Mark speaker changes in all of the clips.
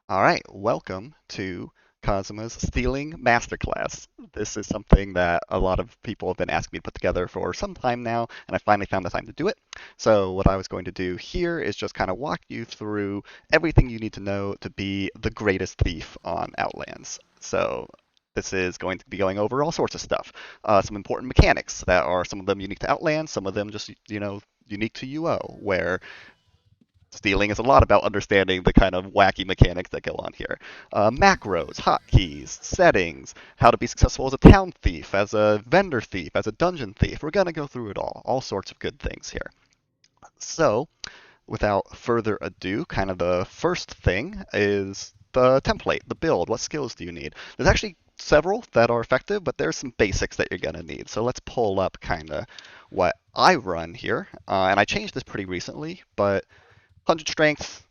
Speaker 1: All right, welcome to Kazuma's Stealing Masterclass. This is something that a lot of people have been asking me to put together for some time now, and I finally found the time to do it. So, what I was going to do here is just kind of walk you through everything you need to know to be the greatest thief on Outlands. So, this is going to be going over all sorts of stuff. Some important mechanics that are some of them unique to Outlands, some of them just, unique to UO, where stealing is a lot about understanding the kind of wacky mechanics that go on here. Macros, hotkeys, settings, how to be successful as a town thief, as a vendor thief, as a dungeon thief. We're going to go through it all sorts of good things here. So, without further ado, kind of the first thing is the template, the build. What skills do you need? There's actually several that are effective, but there's some basics that you're going to need. So let's pull up kind of what I run here. And I changed this pretty recently, but 100 strength,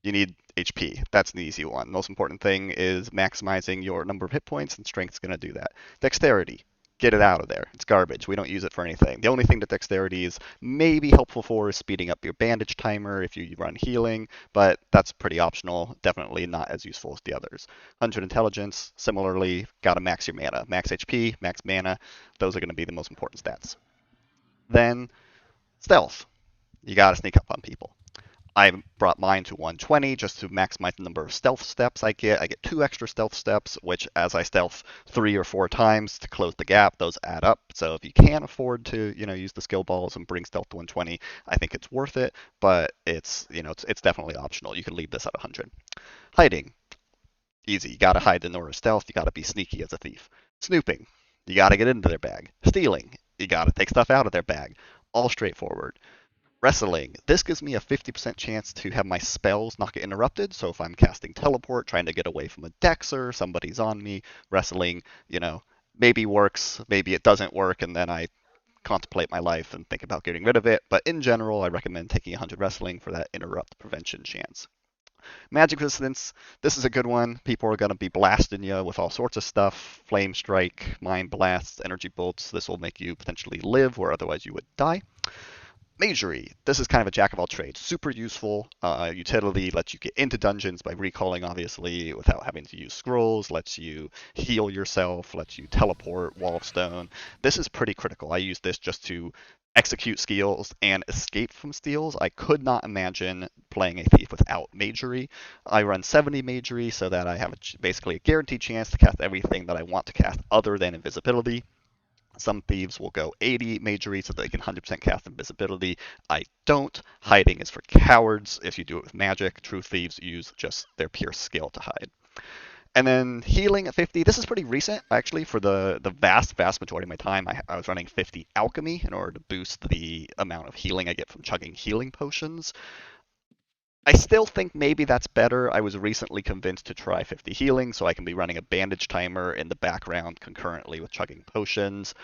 Speaker 1: you need HP. That's an easy one. Most important thing is maximizing your number of hit points, and strength's going to do that. Dexterity, get it out of there. It's garbage. We don't use it for anything. The only thing that dexterity is maybe helpful for is speeding up your bandage timer if you run healing, but that's pretty optional. Definitely not as useful as the others. 100 intelligence, similarly, gotta max your mana. Max HP, max mana. Those are going to be the most important stats. Then stealth. You gotta sneak up on people. I brought mine to 120 just to maximize the number of stealth steps I get. I get 2 extra stealth steps, which as I stealth 3 or 4 times to close the gap, those add up. So if you can afford to, use the skill balls and bring stealth to 120, I think it's worth it. But it's definitely optional. You can leave this at 100. Hiding, easy. You gotta hide in order of stealth. You gotta be sneaky as a thief. Snooping, you gotta get into their bag. Stealing, you gotta take stuff out of their bag. All straightforward. Wrestling. This gives me a 50% chance to have my spells not get interrupted. So if I'm casting teleport, trying to get away from a Dexer, somebody's on me, wrestling, maybe works, maybe it doesn't work, and then I contemplate my life and think about getting rid of it. But in general, I recommend taking 100 wrestling for that interrupt prevention chance. Magic resistance. This is a good one. People are going to be blasting you with all sorts of stuff. Flame strike, mind blasts, energy bolts. This will make you potentially live where otherwise you would die. Magery. This is kind of a jack of all trades. Super useful. Utility lets you get into dungeons by recalling, obviously, without having to use scrolls. Lets you heal yourself. Lets you teleport. Wall of Stone. This is pretty critical. I use this just to execute skills and escape from steals. I could not imagine playing a thief without Magery. I run 70 Magery so that I have basically a guaranteed chance to cast everything that I want to cast other than invisibility. Some thieves will go 80 magery so they can 100% cast invisibility. I don't. Hiding is for cowards. If you do it with magic, true thieves use just their pure skill to hide. And then healing at 50. This is pretty recent, actually. For the vast majority of my time, I was running 50 alchemy in order to boost the amount of healing I get from chugging healing potions. I still think maybe that's better. I was recently convinced to try 50 healing, so I can be running a bandage timer in the background concurrently with chugging potions.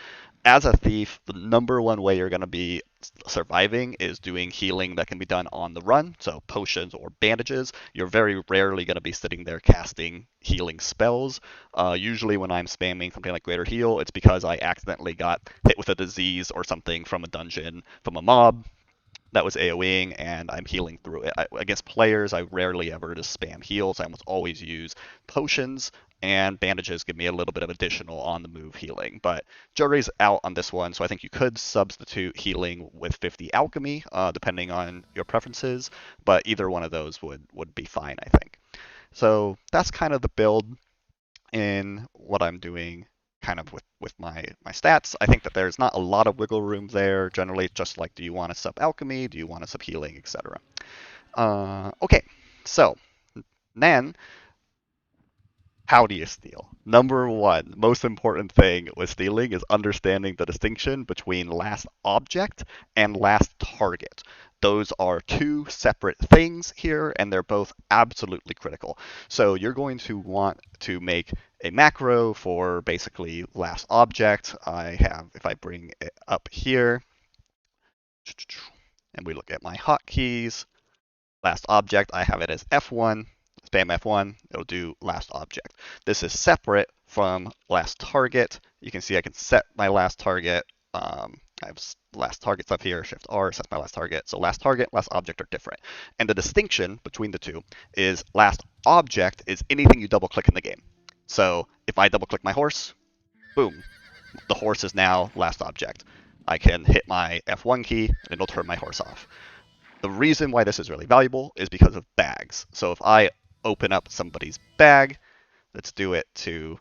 Speaker 1: As a thief, the number one way you're going to be surviving is doing healing that can be done on the run, so potions or bandages. You're very rarely going to be sitting there casting healing spells. Usually, when I'm spamming something like Greater Heal, it's because I accidentally got hit with a disease or something from a dungeon, from a mob that was AoEing, and I'm healing through it. Against players, I rarely ever just spam heals. I almost always use potions, and bandages give me a little bit of additional on the move healing. But jury's out on this one, so I think you could substitute healing with 50 alchemy, depending on your preferences. But either one of those would be fine, I think. So that's kind of the build in what I'm doing kind of with my stats. I think that there's not a lot of wiggle room there. Generally, just like, do you want to sub alchemy? Do you want to sub healing, etc. Okay, so then how do you steal? Number one, most important thing with stealing is understanding the distinction between last object and last target. Those are two separate things here, and they're both absolutely critical. So you're going to want to make a macro for basically last object. If I bring it up here, and we look at my hotkeys, last object, I have it as F1, spam F1, it'll do last object. This is separate from last target. You can see I can set my last target. I have last targets up here, Shift R, sets my last target. So last target, last object are different. And the distinction between the two is last object is anything you double click in the game. So if I double click my horse, boom, the horse is now last object. I can hit my F1 key and it'll turn my horse off. The reason why this is really valuable is because of bags. So if I open up somebody's bag, let's do it to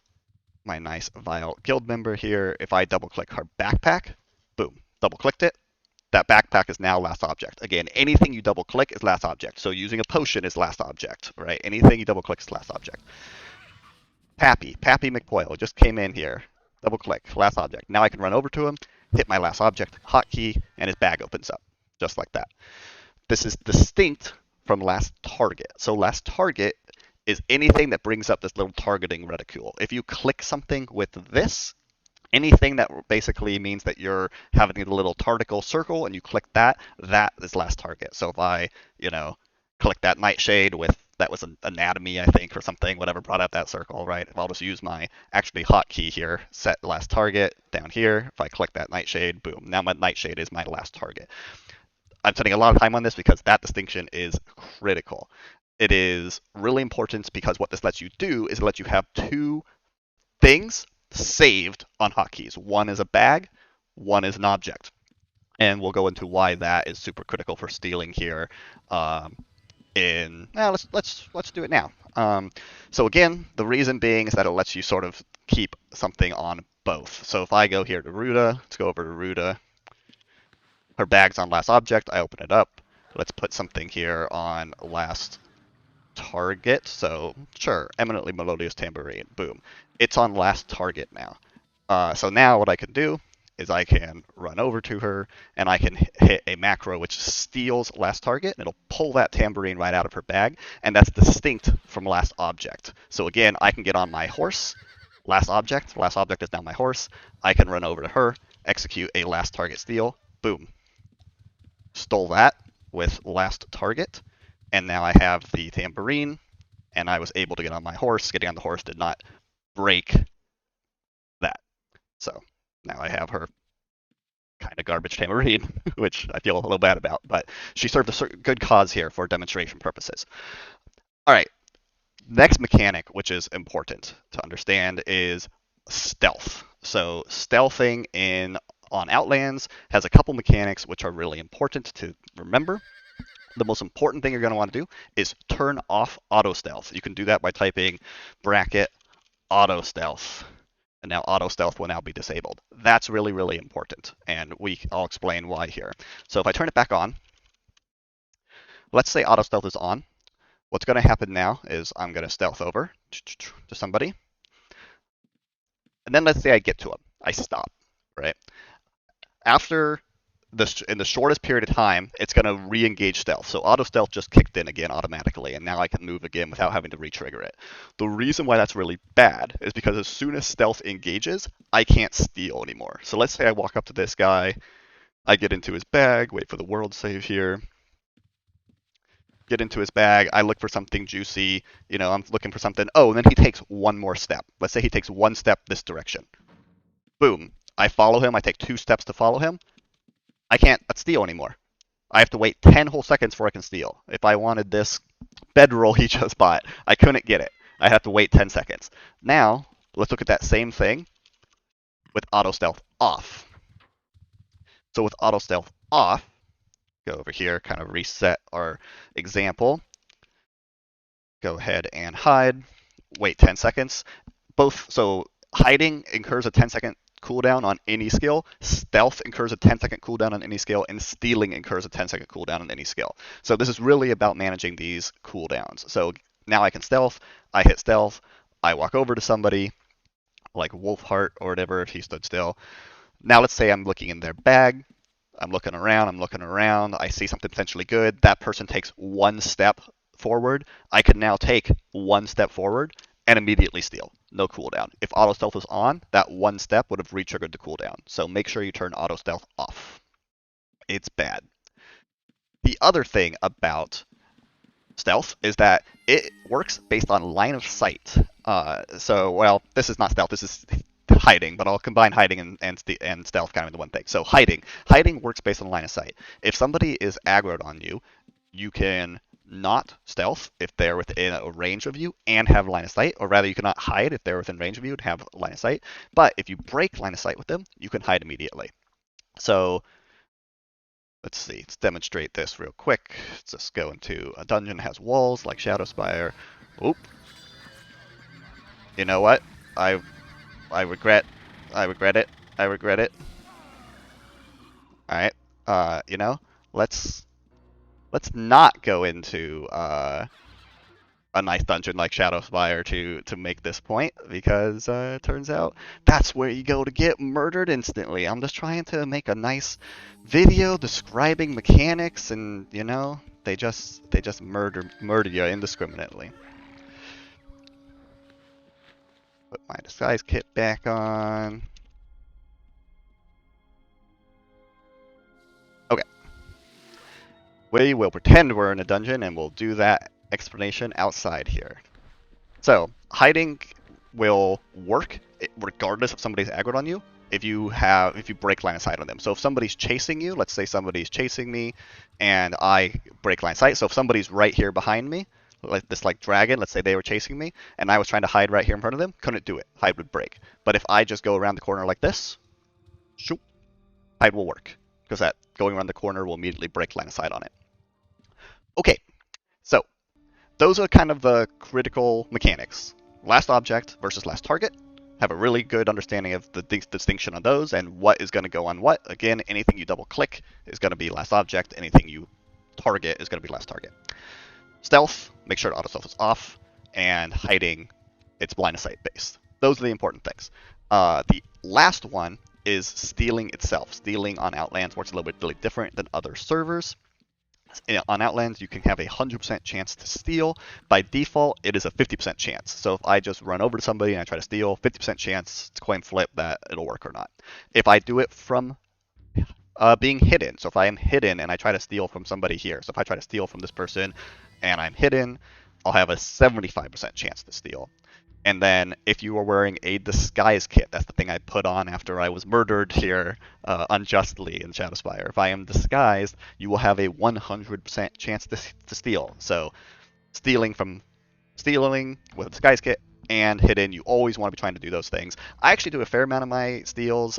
Speaker 1: my nice Vile guild member here. If I double click her backpack, boom, double clicked it. That backpack is now last object. Again, anything you double click is last object. So using a potion is last object, right? Anything you double click is last object. Pappy McPoyle just came in here. Double click, last object. Now I can run over to him, hit my last object, hotkey, and his bag opens up, just like that. This is distinct from last target. So last target is anything that brings up this little targeting reticule. If you click something with this, anything that basically means that you're having a little tarticle circle and you click that, that is last target. So if I, click that nightshade with, that was an anatomy, I think, or something, whatever brought up that circle, right? I'll just use my actually hotkey here, set last target down here. If I click that nightshade, boom. Now my nightshade is my last target. I'm spending a lot of time on this because that distinction is critical. It is really important because what this lets you do is it lets you have two things saved on hotkeys. One is a bag, one is an object. And we'll go into why that is super critical for stealing here. Let's do it now. So again, the reason being is that it lets you sort of keep something on both. So if I go here to Ruta, let's go over to Ruta. Her bag's on last object. I open it up. Let's put something here on last target. So sure, eminently melodious tambourine. Boom. It's on last target now. So now what I can do is I can run over to her and I can hit a macro which steals last target and it'll pull that tambourine right out of her bag, and that's distinct from last object. So again, I can get on my horse, last object is now my horse. I can run over to her, execute a last target steal, boom. Stole that with last target, and now I have the tambourine, and I was able to get on my horse. Getting on the horse did not break that. So now I have her kind of garbage tambourine, which I feel a little bad about, but she served a good cause here for demonstration purposes. All right, next mechanic, which is important to understand, is stealth. So stealthing on Outlands has a couple mechanics which are really important to remember. The most important thing you're going to want to do is turn off auto stealth. You can do that by typing bracket auto stealth, and now auto stealth will now be disabled. That's really, really important, and I'll explain why here. So if I turn it back on, let's say auto stealth is on. What's going to happen now is I'm going to stealth over to somebody, and then let's say I get to him. I stop, right? After in the shortest period of time, it's going to re-engage stealth. So auto stealth just kicked in again automatically, and now I can move again without having to re-trigger it. The reason why that's really bad is because as soon as stealth engages, I can't steal anymore. So let's say I walk up to this guy, I get into his bag, wait for the world save here, get into his bag, I look for something juicy, I'm looking for something, and then he takes one more step. Let's say he takes one step this direction. Boom. I follow him, I take 2 steps to follow him. I can't steal anymore. I have to wait 10 whole seconds before I can steal. If I wanted this bedroll he just bought, I couldn't get it. I have to wait 10 seconds. Now, let's look at that same thing with auto stealth off. So with auto stealth off, go over here, kind of reset our example. Go ahead and hide. Wait 10 seconds. So hiding incurs a 10-second cooldown on any skill, stealth incurs a 10-second cooldown on any skill, and stealing incurs a 10-second cooldown on any skill. So this is really about managing these cooldowns. So now I can stealth, I hit stealth, I walk over to somebody, like Wolfheart or whatever, if he stood still. Now let's say I'm looking in their bag, I'm looking around, I see something potentially good, that person takes 1 step forward, I can now take 1 step forward and immediately steal. No cooldown. If auto stealth was on, that 1 step would have re-triggered the cooldown. So make sure you turn auto stealth off. It's bad. The other thing about stealth is that it works based on line of sight. This is not stealth. This is hiding, but I'll combine hiding and stealth kind of into one thing. So hiding works based on line of sight. If somebody is aggroed on you, you can not stealth if they're within a range of you and have line of sight, or rather you cannot hide if they're within range of you and have line of sight. But if you break line of sight with them, you can hide immediately. So let's see, let's demonstrate this real quick. Let's just go into a dungeon that has walls like Shadowspire. Oop. You know what? I regret it. I regret it. Alright. You know, let's not go into a nice dungeon like Shadowspire to make this point, because it turns out that's where you go to get murdered instantly. I'm just trying to make a nice video describing mechanics, and you know, they just murder you indiscriminately. Put my disguise kit back on. Okay. We will pretend we're in a dungeon, and we'll do that explanation outside here. So, hiding will work regardless if somebody's aggroed on you if you break line of sight on them. So if somebody's chasing you, let's say somebody's chasing me and I break line of sight. So if somebody's right here behind me, like this dragon, let's say they were chasing me and I was trying to hide right here in front of them, couldn't do it. Hide would break. But if I just go around the corner like this, shoop, hide will work, because that going around the corner will immediately break line of sight on it. Okay, so those are kind of the critical mechanics. Last object versus last target. Have a really good understanding of the distinction on those and what is going to go on what. Again, anything you double click is going to be last object. Anything you target is going to be last target. Stealth, make sure auto stealth is off. And hiding, it's line of sight based. Those are the important things. The last one is stealing itself. Stealing on Outlands works a little bit really different than other servers. On Outlands, you can have a 100% chance to steal. By default, it is a 50% chance. So if I just run over to somebody and I try to steal, 50% chance to coin flip that it'll work or not. If I do it from being hidden, so if I am hidden and I try to steal from somebody here, so if I try to steal from this person and I'm hidden, I'll have a 75% chance to steal. And then if you are wearing a disguise kit, that's the thing I put on after I was murdered here unjustly in Shadowspire. If I am disguised, you will have a 100% chance to steal. So stealing with a disguise kit and hidden, you always want to be trying to do those things. I actually do a fair amount of my steals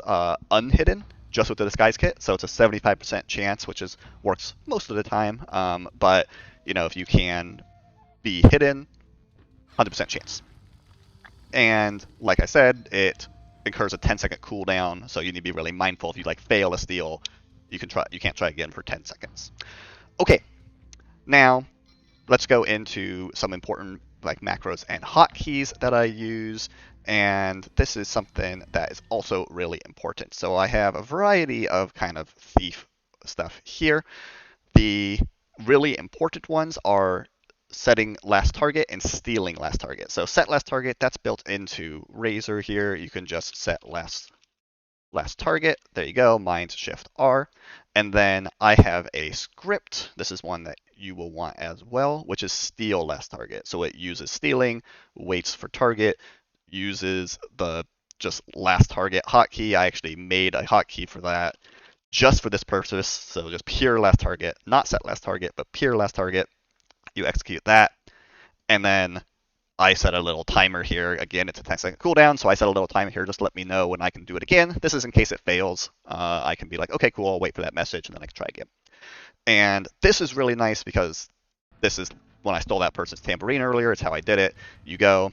Speaker 1: unhidden, just with the disguise kit. So it's a 75% chance, which works most of the time. But you know, if you can be hidden, 100% chance. And like I said, it incurs a 10-second cooldown, so you need to be really mindful. If you fail a steal, you can't try again for 10 seconds. Okay, now let's go into some important macros and hotkeys that I use, and this is something that is also really important. So I have a variety of kind of thief stuff here. The really important ones are setting last target and stealing last target. So set last target, that's built into Razor here. You can just set last target. There you go, Mind Shift R. And then I have a script. This is one that you will want as well, which is steal last target. So it uses stealing, waits for target, uses the just last target hotkey. I actually made a hotkey for that just for this purpose. So just pure last target, not set last target, but pure last target. You execute that, and then I set a little timer here. Again, it's a 10-second cooldown, so I set a little timer here just to let me know when I can do it again. This is in case it fails. I can be like, okay, cool, I'll wait for that message, and then I can try again. And this is really nice because this is when I stole that person's tambourine earlier. It's how I did it. You go,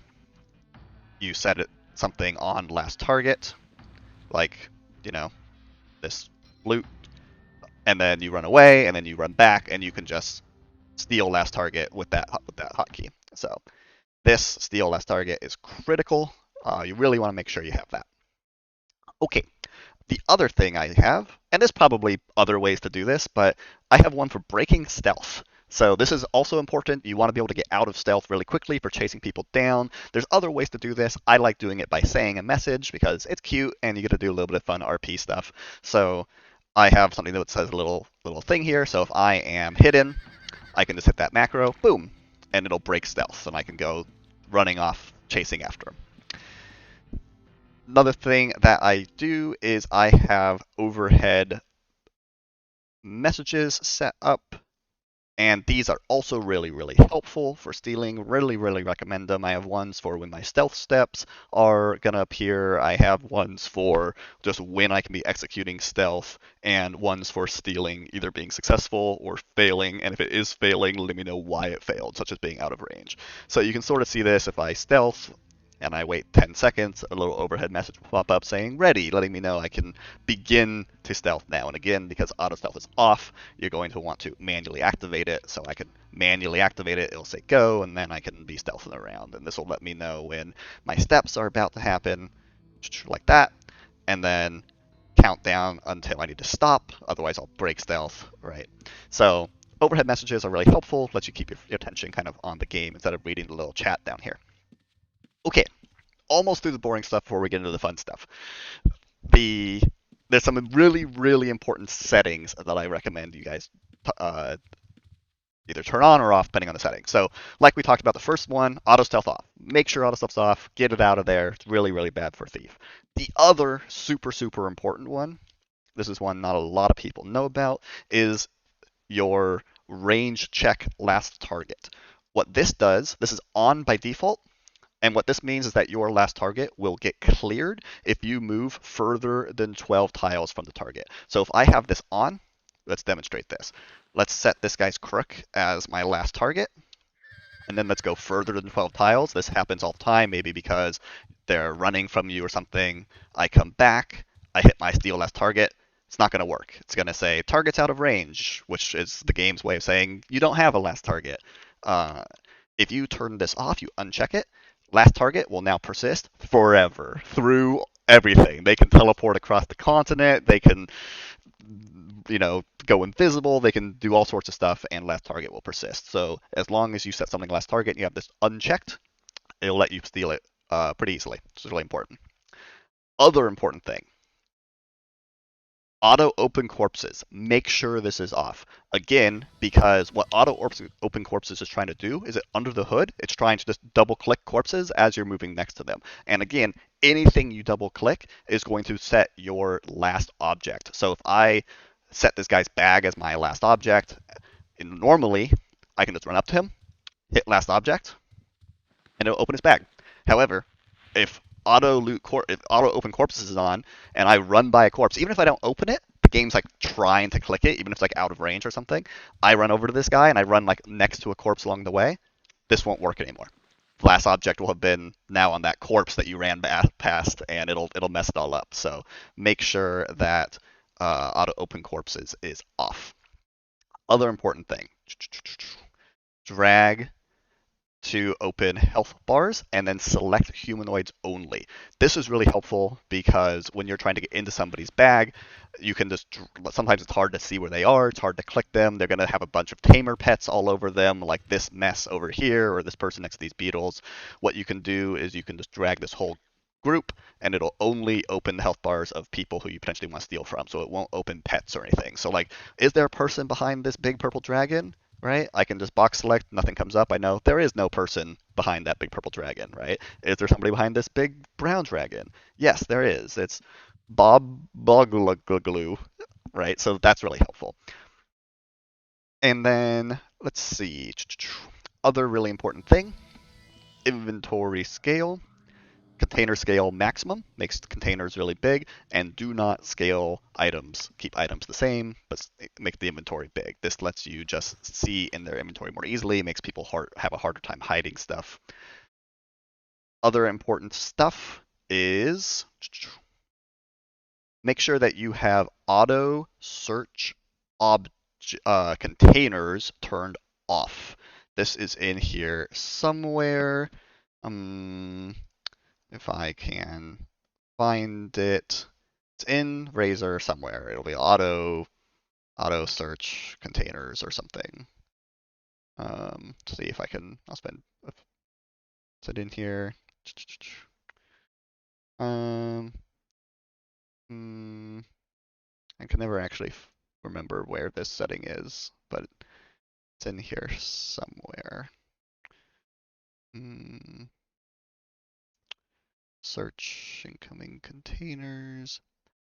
Speaker 1: you set something on last target, like, you know, this flute, and then you run away, and then you run back, and you can just steal last target with that hotkey. So this steal last target is critical. You really want to make sure you have that. Okay, the other thing I have, and there's probably other ways to do this, but I have one for breaking stealth. So this is also important. You want to be able to get out of stealth really quickly for chasing people down. There's other ways to do this. I like doing it by saying a message because it's cute and you get to do a little bit of fun RP stuff. So I have something that says a little thing here. So if I am hidden, I can just hit that macro, boom, and it'll break stealth, and I can go running off, chasing after him. Another thing that I do is I have overhead messages set up. And these are also really, really helpful for stealing. Really, really recommend them. I have ones for when my stealth steps are going to appear. I have ones for just when I can be executing stealth, and ones for stealing either being successful or failing. And if it is failing, let me know why it failed, such as being out of range. So you can sort of see this if I stealth and I wait 10 seconds, a little overhead message will pop up saying ready, letting me know I can begin to stealth now. And again, because auto stealth is off, you're going to want to manually activate it. So I can manually activate it, it'll say go, and then I can be stealthing around. And this will let me know when my steps are about to happen, like that, and then count down until I need to stop, otherwise I'll break stealth, right? So overhead messages are really helpful, lets you keep your attention kind of on the game instead of reading the little chat down here. Okay, almost through the boring stuff before we get into the fun stuff. The There's some really, really important settings that I recommend you guys uh, either turn on or off depending on the setting. So, like we talked about, the first one, auto stealth off. Make sure auto stealth's off. Get it out of there. It's really, really bad for a thief. The other super, super important one, this is one not a lot of people know about, is your range check last target. What this does, this is on by default, and what this means is that your last target will get cleared if you move further than 12 tiles from the target. So if I have this on, let's demonstrate this. Let's set this guy's crook as my last target, and then let's go further than 12 tiles. This happens all the time, maybe because they're running from you or something. I come back, I hit my steal last target. It's not going to work. It's going to say target's out of range, which is the game's way of saying you don't have a last target. Uh, if you turn this off, you uncheck it, last target will now persist forever through everything. They can teleport across the continent. They can, go invisible. They can do all sorts of stuff, and last target will persist. So as long as you set something last target and you have this unchecked, it'll let you steal it pretty easily. This is really important. Other important thing, auto open corpses. Make sure this is off. Again, because what auto open corpses is trying to do is under the hood, it's trying to just double click corpses as you're moving next to them. And again, anything you double click is going to set your last object. So if I set this guy's bag as my last object, normally I can just run up to him, hit last object, and it'll open his bag. However, if if auto open corpses is on and I run by a corpse, even if I don't open it, the game's like trying to click it, even if it's like out of range or something. I run over to this guy and I run like next to a corpse along the way. This won't work anymore. The last object will have been now on that corpse that you ran past, and it'll mess it all up. So make sure that auto open corpses is off. Other important thing: drag to open health bars and then select humanoids only. This is really helpful because when you're trying to get into somebody's bag, you can just, sometimes it's hard to see where they are, it's hard to click them, they're going to have a bunch of tamer pets all over them, like this mess over here or this person next to these beetles. What you can do is you can just drag this whole group and it'll only open the health bars of people who you potentially want to steal from, so it won't open pets or anything. So like, is there a person behind this big purple dragon? Right? I can just box select, nothing comes up. I know there is no person behind that big purple dragon, right? Is there somebody behind this big brown dragon? Yes, there is. It's Bob Bogluglu, right? So that's really helpful. And then let's see. Other really important thing, inventory scale. Container scale maximum makes containers really big, and do not scale items. Keep items the same, but make the inventory big. This lets you just see in their inventory more easily, makes people have a harder time hiding stuff. Other important stuff is make sure that you have auto search containers turned off. This is in here somewhere. If I can find it, it's in Razor somewhere. It'll be auto search containers or something. To see if I can. I'll spend. Is it in here? I can never actually remember where this setting is, but it's in here somewhere. Search incoming containers.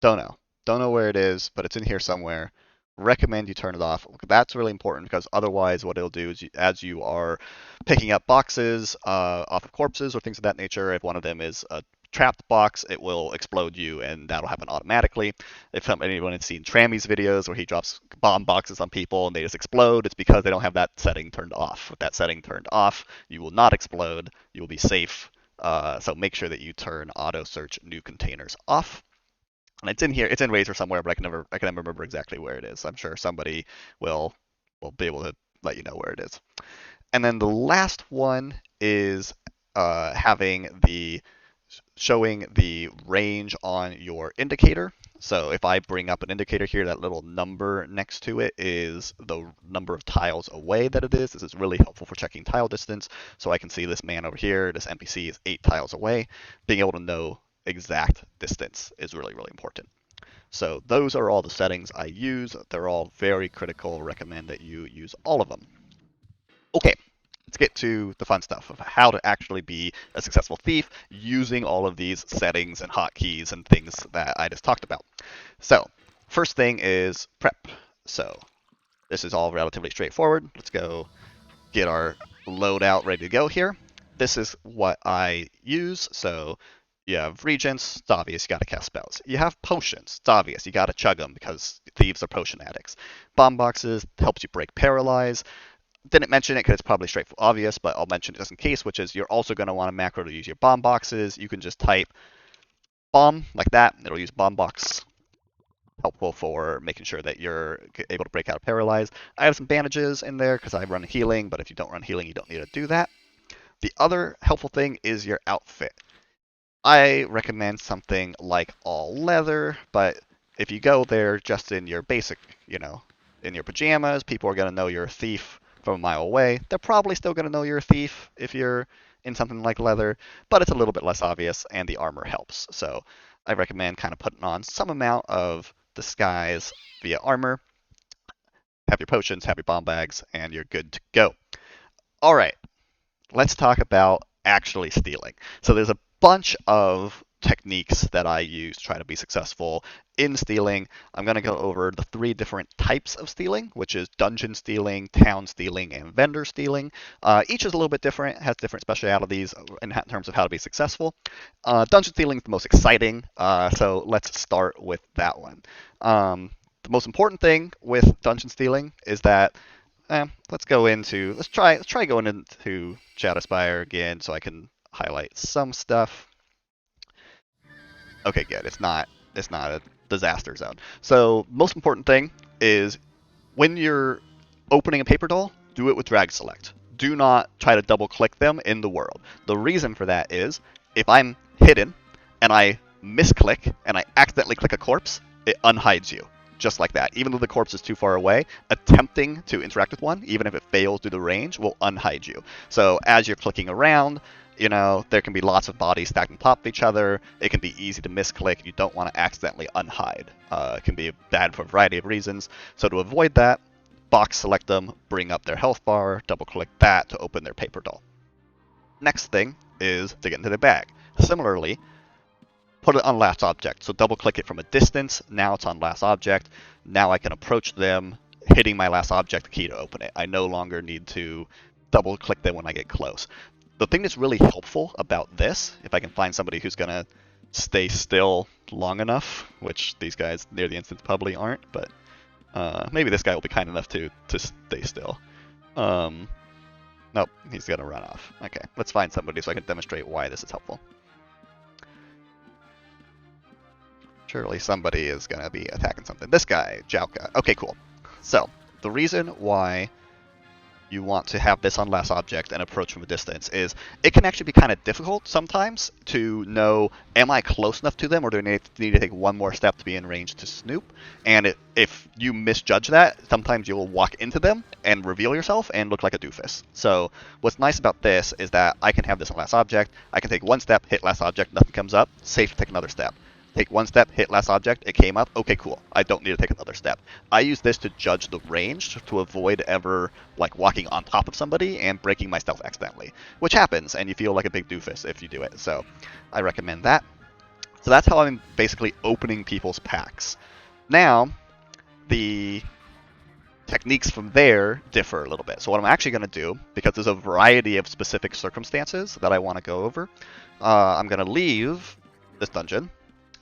Speaker 1: Don't know. Don't know where it is, but it's in here somewhere. Recommend you turn it off. That's really important because otherwise, what it'll do is, as you are picking up boxes off of corpses or things of that nature, if one of them is a trapped box, it will explode you, and that'll happen automatically. If anyone has seen Trammy's videos where he drops bomb boxes on people and they just explode, it's because they don't have that setting turned off. With that setting turned off, you will not explode. You will be safe. So make sure that you turn auto search new containers off. And it's in here. It's in Razor somewhere, but I can never remember exactly where it is. I'm sure somebody will be able to let you know where it is. And then the last one is having the showing the range on your indicator. So if I bring up an indicator here, that little number next to it is the number of tiles away that it is. This is really helpful for checking tile distance. So I can see this man over here, this NPC is 8 tiles away. Being able to know exact distance is really, really important. So those are all the settings I use. They're all very critical. Recommend that you use all of them. Okay, let's get to the fun stuff of how to actually be a successful thief using all of these settings and hotkeys and things that I just talked about. So first thing is prep. So this is all relatively straightforward. Let's go get our loadout ready to go here. This is what I use. So you have regents, it's obvious, you gotta cast spells. You have potions, it's obvious, you gotta chug them because thieves are potion addicts. Bomb boxes helps you break paralyze. Didn't mention it because it's probably straightforward, obvious, but I'll mention it just in case, which is you're also going to want a macro to use your bomb boxes. You can just type bomb like that. It'll use bomb box. Helpful for making sure that you're able to break out of paralyze. I have some bandages in there because I run healing, but if you don't run healing, you don't need to do that. The other helpful thing is your outfit. I recommend something like all leather, but if you go there just in your basic, in your pajamas, people are going to know you're a thief from a mile away. They're probably still going to know you're a thief if you're in something like leather, but it's a little bit less obvious, and the armor helps. So I recommend kind of putting on some amount of disguise via armor. Have your potions, have your bomb bags, and you're good to go. All right, let's talk about actually stealing. So there's a bunch of techniques that I use to try to be successful in stealing. I'm going to go over the 3 different types of stealing, which is dungeon stealing, town stealing, and vendor stealing. Each is a little bit different, has different specialities in terms of how to be successful. Dungeon stealing is the most exciting, so let's start with that one. The most important thing with dungeon stealing is that let's try going into Shadowspire again so I can highlight some stuff. Okay, good. It's not a disaster zone. So most important thing is when you're opening a paper doll, do it with drag select. Do not try to double click them in the world. The reason for that is if I'm hidden and I misclick and I accidentally click a corpse, it unhides you. Just like that. Even though the corpse is too far away, attempting to interact with one, even if it fails due to range, will unhide you. So as you're clicking around, there can be lots of bodies stacked on top of each other. It can be easy to misclick. You don't want to accidentally unhide. It can be bad for a variety of reasons. So to avoid that, box select them, bring up their health bar, double click that to open their paper doll. Next thing is to get into the bag. Similarly, put it on last object. So double click it from a distance. Now it's on last object. Now I can approach them, hitting my last object key to open it. I no longer need to double click them when I get close. The thing that's really helpful about this, if I can find somebody who's going to stay still long enough, which these guys near the instance probably aren't, but maybe this guy will be kind enough to stay still. Nope, he's going to run off. Okay, let's find somebody so I can demonstrate why this is helpful. Surely somebody is going to be attacking something. This guy, Jauka. Okay, cool. So, the reason why you want to have this on last object and approach from a distance is it can actually be kind of difficult sometimes to know, am I close enough to them or do I need to take one more step to be in range to snoop? And if you misjudge that, sometimes you'll walk into them and reveal yourself and look like a doofus. So what's nice about this is that I can have this on last object, I can take one step, hit last object, nothing comes up, safe to take another step. take one step, hit last object, it came up. Okay, cool. I don't need to take another step. I use this to judge the range to avoid ever like walking on top of somebody and breaking my stealth accidentally, which happens, and you feel like a big doofus if you do it. So I recommend that. So that's how I'm basically opening people's packs. Now, the techniques from there differ a little bit. So what I'm actually going to do, because there's a variety of specific circumstances that I want to go over, I'm going to leave this dungeon,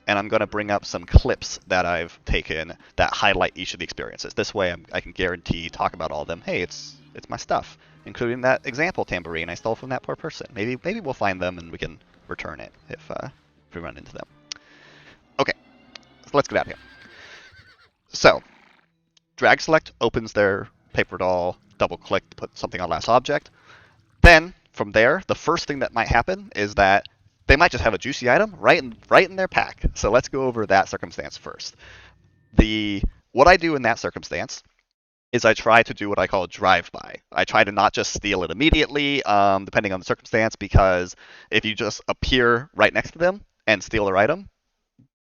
Speaker 1: and I'm going to bring up some clips that I've taken that highlight each of the experiences. This way I can guarantee talk about all of them. Hey, it's my stuff, including that example tambourine I stole from that poor person. Maybe we'll find them and we can return it if we run into them. Okay, so let's get out of here. So, drag select opens their paper doll, double click to put something on last object. Then, from there, the first thing that might happen is that they might just have a juicy item right in their pack. So let's go over that circumstance first. What I do in that circumstance is I try to do what I call a drive-by. I try to not just steal it immediately, depending on the circumstance, because if you just appear right next to them and steal their item,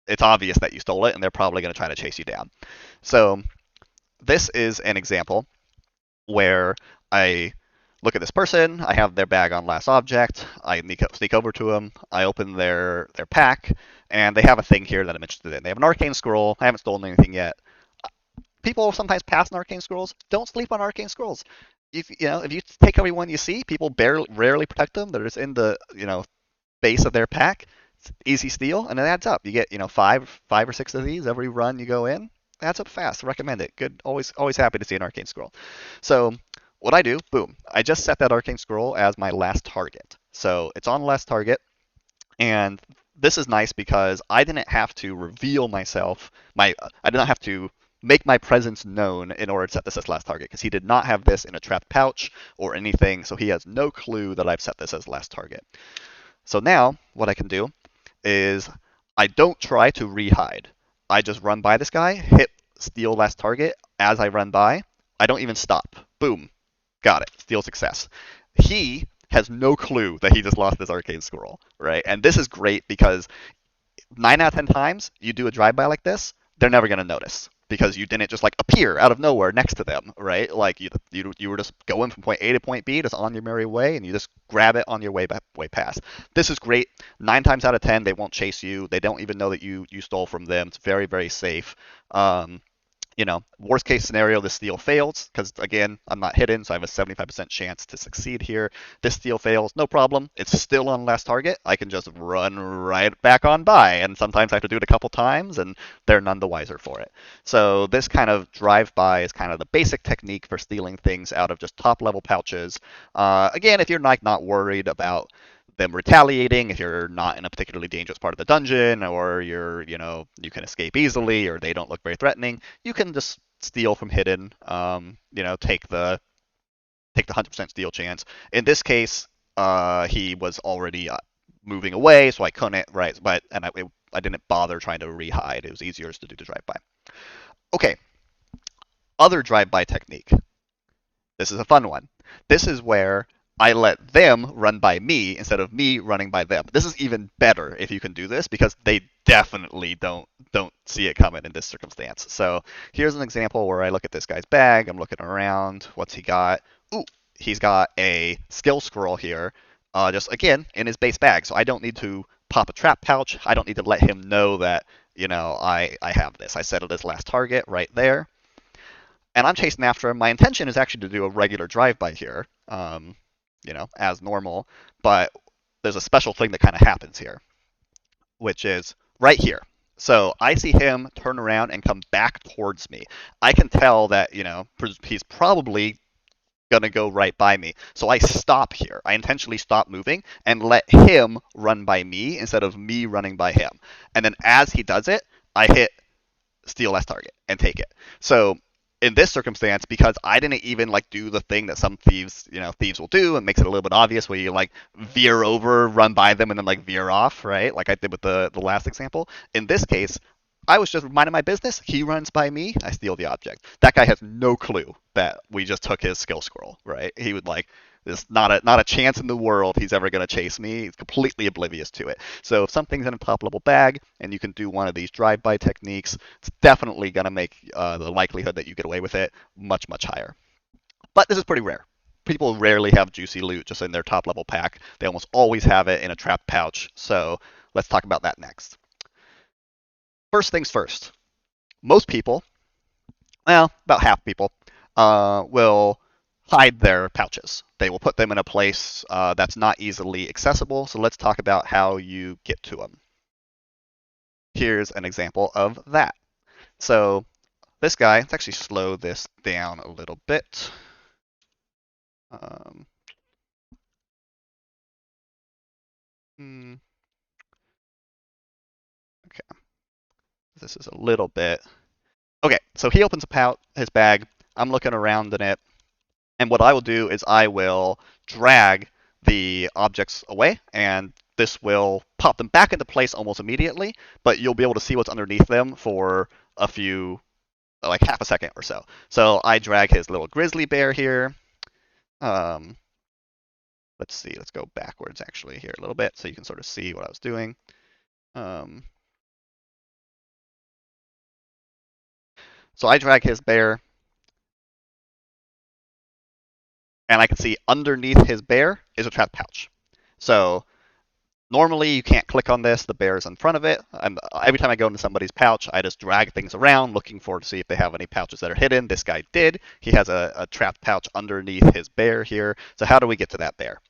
Speaker 1: it's obvious that you stole it, and they're probably going to try to chase you down. So this is an example where I look at this person, I have their bag on last object, I sneak over to them, I open their pack, and they have a thing here that I'm interested in. They have an arcane scroll. I haven't stolen anything yet. People sometimes pass on arcane scrolls. Don't sleep on arcane scrolls. If you take every one you see, people rarely protect them. They're just in the base of their pack. It's easy steal, and it adds up. You get five or six of these every run you go in. It adds up fast. Recommend it. Good. Always happy to see an arcane scroll. So what I do, boom, I just set that arcane scroll as my last target. So it's on last target, and this is nice because I didn't have to reveal myself. I did not have to make my presence known in order to set this as last target, because he did not have this in a trapped pouch or anything, so he has no clue that I've set this as last target. So now what I can do is I don't try to re-hide. I just run by this guy, hit steal last target as I run by. I don't even stop. Boom. Got it. Steal success. He has no clue that he just lost this arcane scroll, right? And this is great because 9 out of 10 times you do a drive-by like this, they're never going to notice because you didn't just like appear out of nowhere next to them, right? Like you were just going from point A to point B, just on your merry way, and you just grab it on your way past. This is great. 9 times out of 10, they won't chase you. They don't even know that you stole from them. It's very, very safe. Worst case scenario, this steal fails, because again, I'm not hidden, so I have a 75% chance to succeed here. This steal fails, no problem. It's still on last target. I can just run right back on by, and sometimes I have to do it a couple times, and they're none the wiser for it. So this kind of drive-by is kind of the basic technique for stealing things out of just top-level pouches. Again, if you're not worried about them retaliating, if you're not in a particularly dangerous part of the dungeon, or you can escape easily, or they don't look very threatening, you can just steal from hidden. Take the 100% steal chance. In this case, he was already moving away, so I couldn't, right? I didn't bother trying to re-hide. It was easier just to do the drive-by. Okay, other drive-by technique. This is a fun one. This is where I let them run by me instead of me running by them. This is even better if you can do this, because they definitely don't see it coming in this circumstance. So here's an example where I look at this guy's bag. I'm looking around. What's he got? Ooh, he's got a skill scroll here, just again in his base bag. So I don't need to pop a trap pouch. I don't need to let him know that I have this. I set it as last target right there, and I'm chasing after him. My intention is actually to do a regular drive-by here. As normal, but there's a special thing that kind of happens here, which is right here. So I see him turn around and come back towards me. I can tell that, he's probably going to go right by me. So I stop here. I intentionally stop moving and let him run by me instead of me running by him. And then as he does it, I hit steal last target and take it. So in this circumstance, because I didn't even do the thing that some thieves will do, and makes it a little bit obvious, where you veer over, run by them, and then veer off, right? Like I did with the last example. In this case, I was just minding my business. He runs by me, I steal the object. That guy has no clue that we just took his skill scroll, right? He would There's not a chance in the world he's ever going to chase me. He's completely oblivious to it. So if something's in a top level bag and you can do one of these drive-by techniques, it's definitely going to make the likelihood that you get away with it much, much higher. But this is pretty rare. People rarely have juicy loot just in their top level pack. They almost always have it in a trap pouch. So let's talk about that next. First things first. Most people, well, about half people, will hide their pouches. They will put them in a place that's not easily accessible. So let's talk about how you get to them. Here's an example of that. So this guy, let's actually slow this down a little bit. Um, okay, this is a little bit. Okay, so he opens his bag. I'm looking around in it. And what I will do is I will drag the objects away, and this will pop them back into place almost immediately, but you'll be able to see what's underneath them for a few, like half a second or so. So I drag his little grizzly bear here. Um, let's see, let's go backwards actually here a little bit so you can sort of see what I was doing. Um, so I drag his bear, and I can see underneath his bear is a trap pouch. So normally, you can't click on this. The bear is in front of it. Every time I go into somebody's pouch, I just drag things around, looking for to see if they have any pouches that are hidden. This guy did. He has a trapped pouch underneath his bear here. So how do we get to that bear?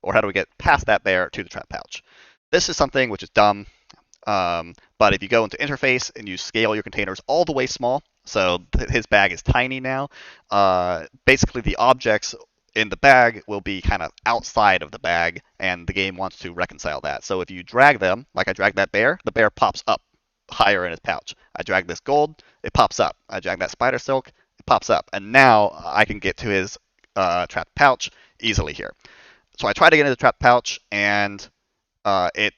Speaker 1: Or how do we get past that bear to the trap pouch? This is something which is dumb. But if you go into interface and you scale your containers all the way small, so his bag is tiny now, basically the objects in the bag will be kind of outside of the bag, and the game wants to reconcile that. So if you drag them, like I dragged that bear, the bear pops up higher in his pouch. I drag this gold, it pops up. I drag that spider silk, it pops up. And now I can get to his trapped pouch easily here. So I try to get into the trapped pouch, and it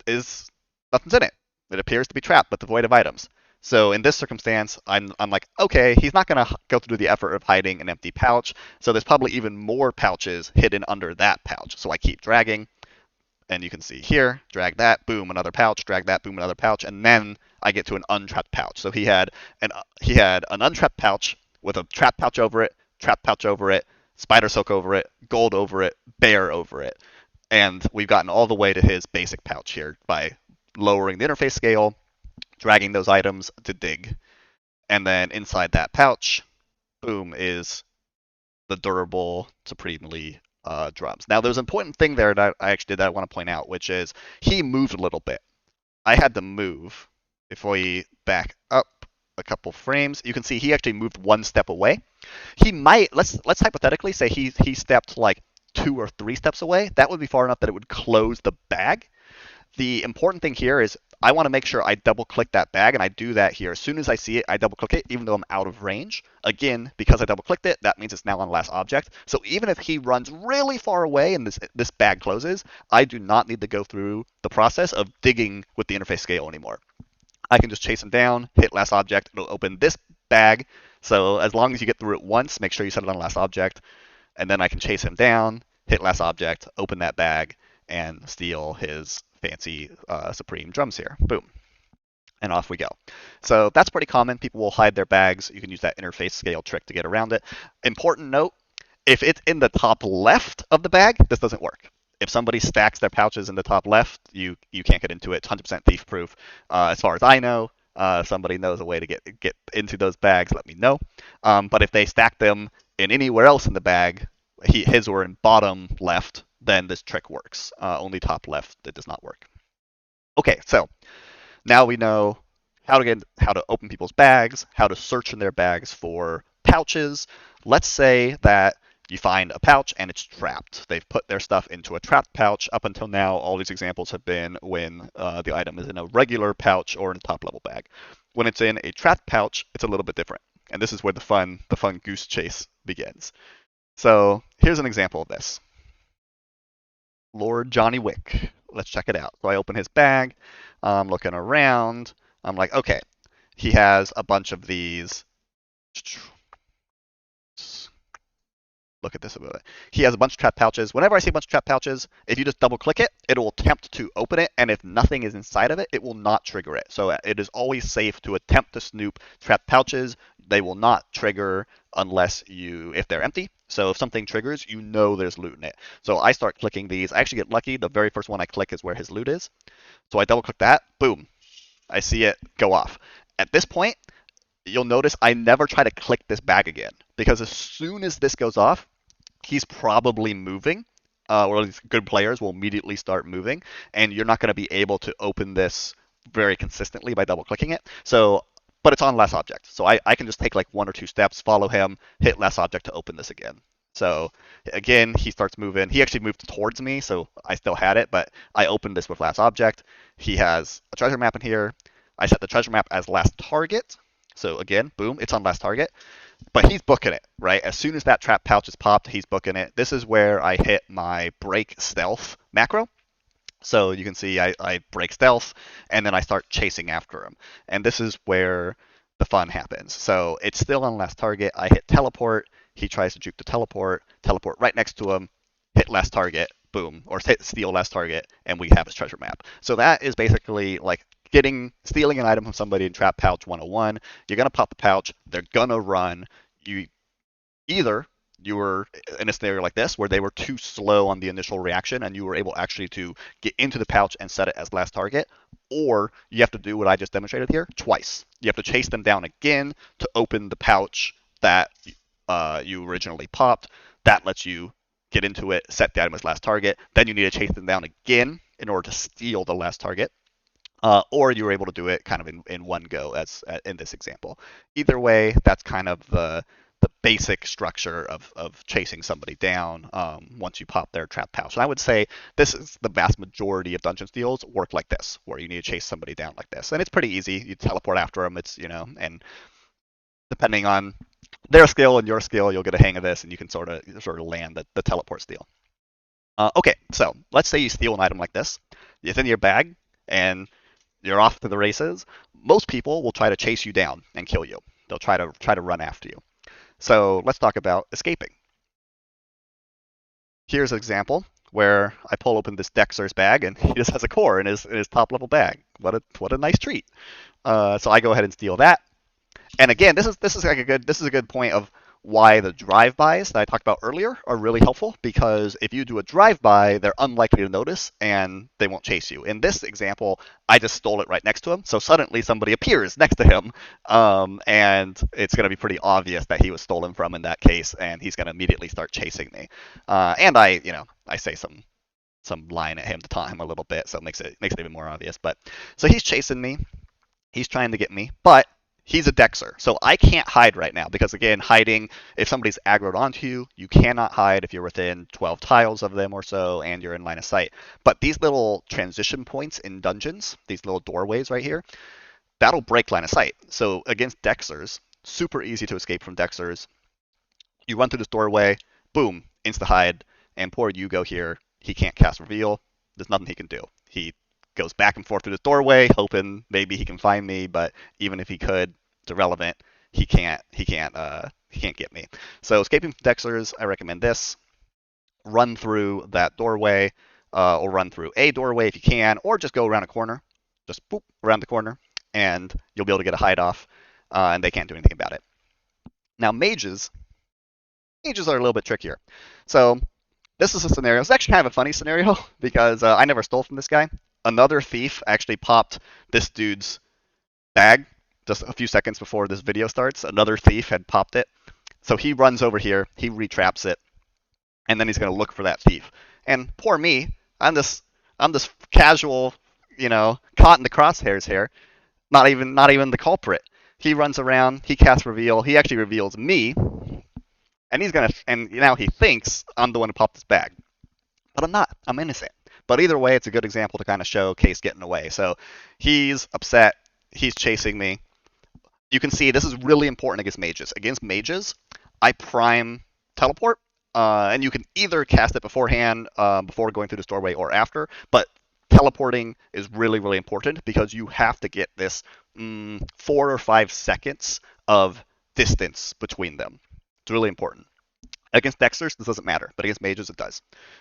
Speaker 1: is nothing's in it. It appears to be trapped, but devoid of items. So in this circumstance, I'm like, okay, he's not going to go through the effort of hiding an empty pouch. So there's probably even more pouches hidden under that pouch. So I keep dragging, and you can see here, drag that, boom, another pouch, drag that, boom, another pouch, and then I get to an untrapped pouch. So he had an untrapped pouch with a trap pouch over it, trap pouch over it, spider silk over it, gold over it, bear over it. And we've gotten all the way to his basic pouch here by lowering the interface scale, dragging those items to dig. And then inside that pouch, boom, is the durable, supremely drums. Now, there's an important thing there that I actually did that I want to point out, which is he moved a little bit. I had to move. If we back up a couple frames, you can see he actually moved one step away. He might let's hypothetically say he stepped like 2 or 3 steps away. That would be far enough that it would close the bag. The important thing here is I want to make sure I double click that bag, and I do that here. As soon as I see it, I double click it, even though I'm out of range. Again, because I double clicked it, that means it's now on last object. So even if he runs really far away and this bag closes, I do not need to go through the process of digging with the interface scale anymore. I can just chase him down, hit last object, it'll open this bag. So as long as you get through it once, make sure you set it on last object, and then I can chase him down, hit last object, open that bag, and steal his fancy Supreme drums here. Boom. And off we go. So that's pretty common. People will hide their bags. You can use that interface scale trick to get around it. Important note, if it's in the top left of the bag, this doesn't work. If somebody stacks their pouches in the top left, you can't get into it. It's 100% thief proof. As far as I know, somebody knows a way to get into those bags, let me know. But if they stack them in anywhere else in the bag, his were in bottom left, then this trick works. Only top left, it does not work. Okay, so now we know how to open people's bags, how to search in their bags for pouches. Let's say that you find a pouch and it's trapped. They've put their stuff into a trapped pouch. Up until now, all these examples have been when the item is in a regular pouch or in a top level bag. When it's in a trapped pouch, it's a little bit different. And this is where the fun goose chase begins. So here's an example of this. Lord Johnny Wick. Let's check it out. So I open his bag. I'm looking around. I'm like, okay, he has a bunch of these. look at this a bit. He has a bunch of trap pouches. Whenever I see a bunch of trap pouches, if you just double click it, it will attempt to open it, and if nothing is inside of it, it will not trigger it. So it is always safe to attempt to snoop trap pouches. They will not trigger unless if they're empty. So if something triggers, you know there's loot in it. So I start clicking these. I actually get lucky. The very first one I click is where his loot is. So I double click that. Boom. I see it go off. At this point, you'll notice I never try to click this bag again because as soon as this goes off, he's probably moving, or at least good players will immediately start moving, and you're not going to be able to open this very consistently by double clicking it. So, but it's on last object, so I can just take like 1 or 2 steps, follow him, hit last object to open this again. So again, he starts moving. He actually moved towards me, so I still had it, but I opened this with last object. He has a treasure map in here. I set the treasure map as last target. So again, boom, it's on last target. But he's booking it, right? As soon as that trap pouch is popped, he's booking it. This is where I hit my break stealth macro. So you can see I break stealth, and then I start chasing after him. And this is where the fun happens. So it's still on last target. I hit teleport. He tries to juke the teleport right next to him, hit last target, boom, or hit steal last target, and we have his treasure map. So that is basically like stealing an item from somebody in Trap Pouch 101. You're gonna pop the pouch. They're gonna run. You either you were in a scenario like this where they were too slow on the initial reaction and you were able actually to get into the pouch and set it as last target, or you have to do what I just demonstrated here twice. You have to chase them down again to open the pouch that you originally popped. That lets you get into it, set the item as last target. Then you need to chase them down again in order to steal the last target. Or you were able to do it kind of in one go, as in this example. Either way, that's kind of the basic structure of chasing somebody down once you pop their trap pouch. And I would say this is the vast majority of dungeon steals work like this, where you need to chase somebody down like this. And it's pretty easy. You teleport after them. It's, and depending on their skill and your skill, you'll get a hang of this, and you can sort of land the teleport steal. Okay, so let's say you steal an item like this. It's in your bag, and you're off to the races. Most people will try to chase you down and kill you. They'll try to run after you. So let's talk about escaping. Here's an example where I pull open this Dexter's bag, and he just has a core in his top level bag. What a nice treat. So I go ahead and steal that. And again, this is a good point of why the drive-bys that I talked about earlier are really helpful, because if you do a drive-by, they're unlikely to notice and they won't chase you. In this example, I just stole it right next to him, so suddenly somebody appears next to him, and it's going to be pretty obvious that he was stolen from in that case, and he's going to immediately start chasing me. And I say some line at him to taunt him a little bit, so it makes it even more obvious. But so he's chasing me, he's trying to get me, but he's a Dexter, so I can't hide right now because, again, hiding, if somebody's aggroed onto you, you cannot hide if you're within 12 tiles of them or so and you're in line of sight. But these little transition points in dungeons, these little doorways right here, that'll break line of sight. So against Dexters, super easy to escape from Dexters. You run through this doorway, boom, insta hide, and poor Yugo here, he can't cast Reveal. There's nothing he can do. He goes back and forth through this doorway, hoping maybe he can find me, but even if he could, it's irrelevant. He can't get me. So escaping from Dexters, I recommend this. Run through that doorway, or run through a doorway if you can, or just go around a corner. Just boop around the corner, and you'll be able to get a hide off, and they can't do anything about it. Now mages are a little bit trickier. So this is a scenario. It's actually kind of a funny scenario because I never stole from this guy. Another thief actually popped this dude's bag just a few seconds before this video starts. Another thief had popped it. So he runs over here, he retraps it, and then he's going to look for that thief. And poor me, I'm this casual, caught in the crosshairs here. Not even the culprit. He runs around, he casts reveal, he actually reveals me, and now he thinks I'm the one who popped his bag. But I'm not. I'm innocent. But either way, it's a good example to kind of showcase getting away. So he's upset. He's chasing me. You can see this is really important against mages. Against mages, I prime teleport, and you can either cast it beforehand, before going through this doorway, or after. But teleporting is really, really important because you have to get this 4 or 5 seconds of distance between them. It's really important. Against Dexters, this doesn't matter, but against mages, it does.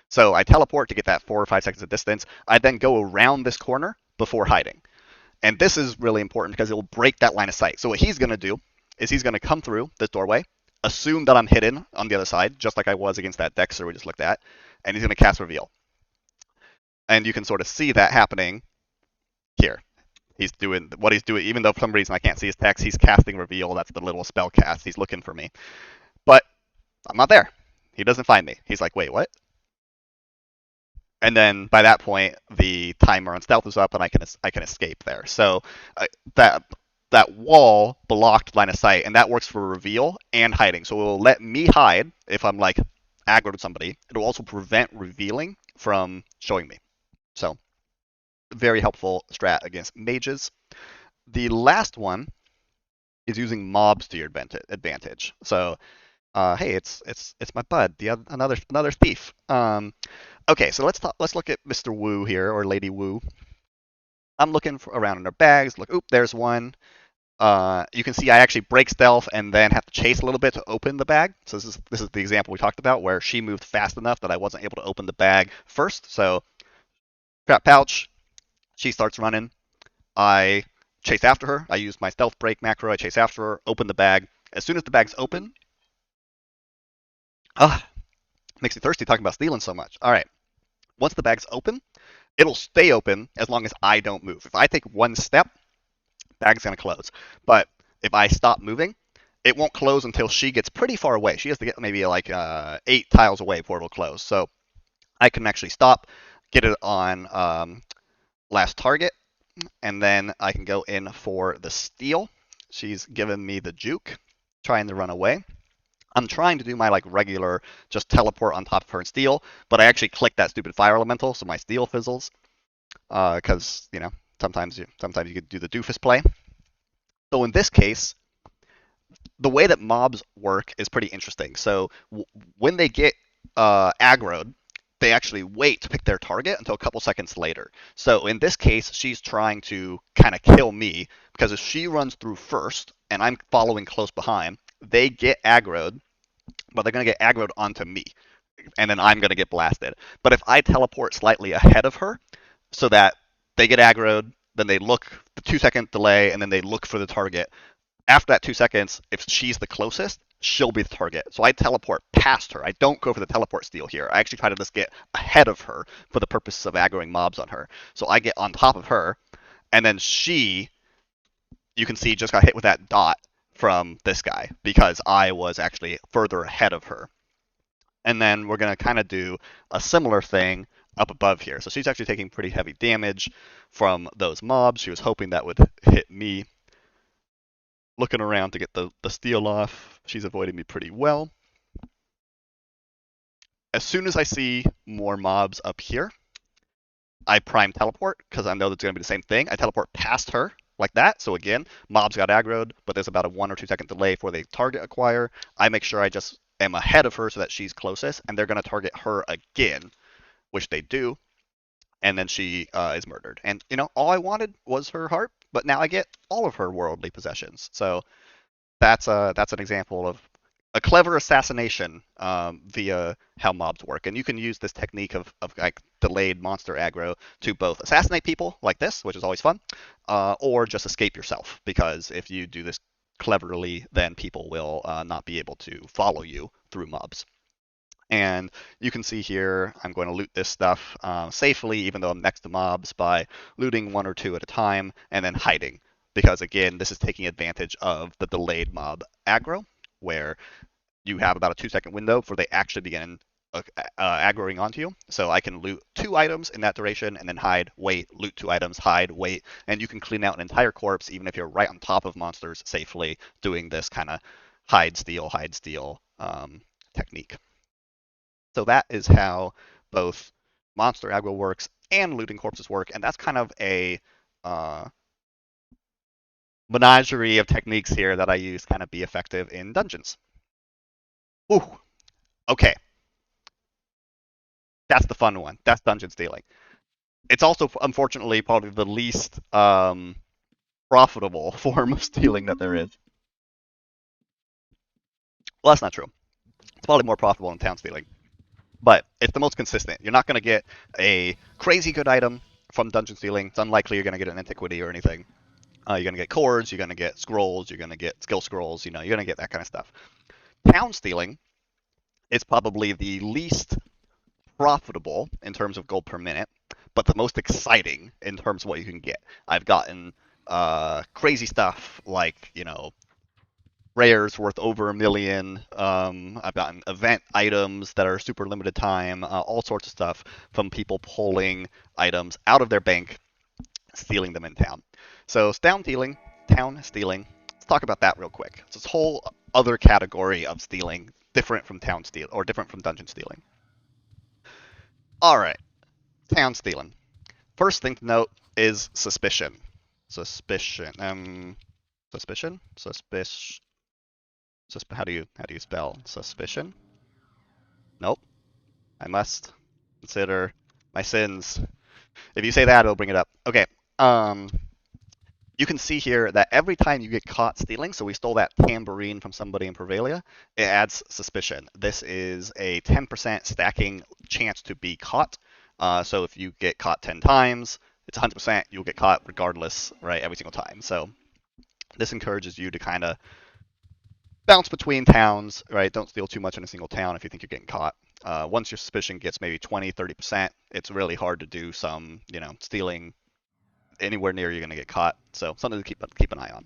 Speaker 1: So I teleport to get that 4 or 5 seconds of distance. I then go around this corner before hiding. And this is really important because it will break that line of sight. So what he's going to do is he's going to come through this doorway, assume that I'm hidden on the other side, just like I was against that Dexter we just looked at, and he's going to cast Reveal. And you can sort of see that happening here. He's doing what he's doing, even though for some reason I can't see his text, he's casting Reveal. That's the little spell cast. He's looking for me. But I'm not there. He doesn't find me. He's like, wait, what? And then by that point, the timer on stealth is up, and I can escape there. So that that wall blocked line of sight, and that works for reveal and hiding. So it will let me hide if I'm like aggroed to somebody. It will also prevent revealing from showing me. So very helpful strat against mages. The last one is using mobs to your advantage. So hey, it's my bud, another thief. Okay, so let's look at Mr. Wu here, or Lady Wu. I'm looking around in her bags. Look, oop, there's one. You can see I actually break stealth and then have to chase a little bit to open the bag. So this is the example we talked about where she moved fast enough that I wasn't able to open the bag first. So trap pouch, she starts running. I chase after her. I use my stealth break macro. I chase after her, open the bag. As soon as the bag's open, ah, makes me thirsty talking about stealing so much. All right, once the bag's open, it'll stay open as long as I don't move. If I take one step, bag's gonna close. But if I stop moving, it won't close until she gets pretty far away. She has to get maybe like 8 tiles away before it'll close. So I can actually stop, get it on last target, and then I can go in for the steal. She's given me the juke, trying to run away. I'm trying to do my like regular just teleport on top of her and steal, but I actually click that stupid fire elemental, so my steal fizzles. Because sometimes you could do the doofus play. So in this case, the way that mobs work is pretty interesting. So when they get aggroed, they actually wait to pick their target until a couple seconds later. So in this case, she's trying to kind of kill me because if she runs through first and I'm following close behind, they get aggroed, but they're going to get aggroed onto me, and then I'm going to get blasted. But if I teleport slightly ahead of her, so that they get aggroed, then they look the 2 second delay, and then they look for the target. After that 2 seconds, if she's the closest, she'll be the target. So I teleport past her. I don't go for the teleport steal here. I actually try to just get ahead of her for the purpose of aggroing mobs on her. So I get on top of her, and then she, you can see, just got hit with that dot from this guy because I was actually further ahead of her. And then we're going to kind of do a similar thing up above here. So she's actually taking pretty heavy damage from those mobs. She was hoping that would hit me. Looking around to get the steal off. She's avoiding me pretty well. As soon as I see more mobs up here, I prime teleport because I know that's going to be the same thing. I teleport past her like that. So again, mobs got aggroed, but there's about a 1 or 2 second delay for the target acquire. I make sure I just am ahead of her so that she's closest, and they're going to target her again, which they do, and then she is murdered. And all I wanted was her heart, but now I get all of her worldly possessions. So that's an example of a clever assassination via how mobs work. And you can use this technique of like delayed monster aggro to both assassinate people like this, which is always fun, or just escape yourself. Because if you do this cleverly, then people will not be able to follow you through mobs. And you can see here, I'm going to loot this stuff safely, even though I'm next to mobs, by looting 1 or 2 at a time and then hiding. Because again, this is taking advantage of the delayed mob aggro, where you have about a 2 second window before they actually begin aggroing onto you. So I can loot 2 items in that duration and then hide, wait, loot 2 items, hide, wait, and you can clean out an entire corpse even if you're right on top of monsters safely doing this kind of hide, steal technique. So that is how both monster aggro works and looting corpses work, and that's kind of a menagerie of techniques here that I use kind of be effective in dungeons. Ooh, okay. That's the fun one. That's dungeon stealing. It's also, unfortunately, probably the least profitable form of stealing that there is. Well, that's not true. It's probably more profitable than town stealing, but it's the most consistent. You're not going to get a crazy good item from dungeon stealing. It's unlikely you're going to get an antiquity or anything. You're going to get cores, you're going to get scrolls, you're going to get skill scrolls, you're going to get that kind of stuff. Town stealing is probably the least profitable in terms of gold per minute, but the most exciting in terms of what you can get. I've gotten crazy stuff like, rares worth over 1 million. I've gotten event items that are super limited time, all sorts of stuff from people pulling items out of their bank, stealing them in town. So town stealing. Let's talk about that real quick. It's this whole other category of stealing, different from town steal or different from dungeon stealing. All right, town stealing. First thing to note is suspicion. Suspicion. Suspicion. How do you spell suspicion? Nope. I must consider my sins. If you say that, it'll bring it up. Okay. You can see here that every time you get caught stealing, so we stole that tambourine from somebody in Prevalia, it adds suspicion. This is a 10% stacking chance to be caught. So if you get caught 10 times, it's 100% you'll get caught regardless, right, every single time. So this encourages you to kind of bounce between towns, right? Don't steal too much in a single town if you think you're getting caught. Once your suspicion gets maybe 20, 30%, it's really hard to do some, stealing anywhere near you're going to get caught. So something to keep an eye on.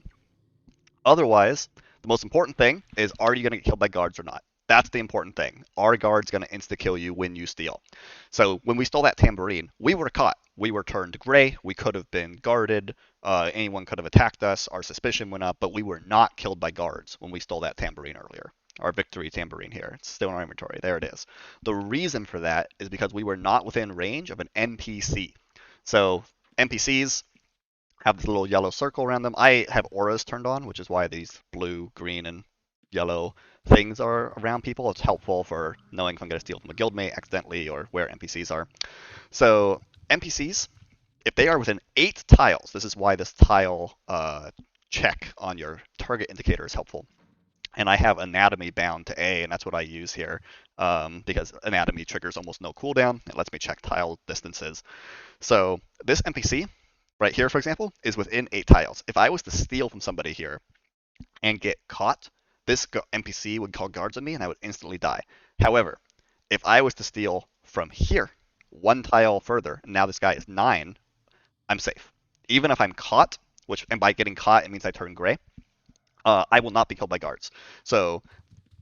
Speaker 1: Otherwise, the most important thing is, are you going to get killed by guards or not? That's the important thing. Are guards going to insta-kill you when you steal? So when we stole that tambourine, we were caught. We were turned gray. We could have been guarded. Anyone could have attacked us. Our suspicion went up, but we were not killed by guards when we stole that tambourine earlier. Our victory tambourine here. It's still in our inventory. There it is. The reason for that is because we were not within range of an NPC. So NPCs have this little yellow circle around them. I have auras turned on, which is why these blue, green, and yellow things are around people. It's helpful for knowing if I'm going to steal from a guildmate accidentally or where NPCs are. So NPCs, if they are within 8 tiles, this is why this tile check on your target indicator is helpful. And I have anatomy bound to A, and that's what I use here because anatomy triggers almost no cooldown. It lets me check tile distances. So this NPC right here, for example, is within 8 tiles. If I was to steal from somebody here and get caught, this NPC would call guards on me and I would instantly die. However, if I was to steal from here, 1 tile further, and now this guy is 9, I'm safe. Even if I'm caught, and by getting caught, it means I turn gray, I will not be killed by guards. So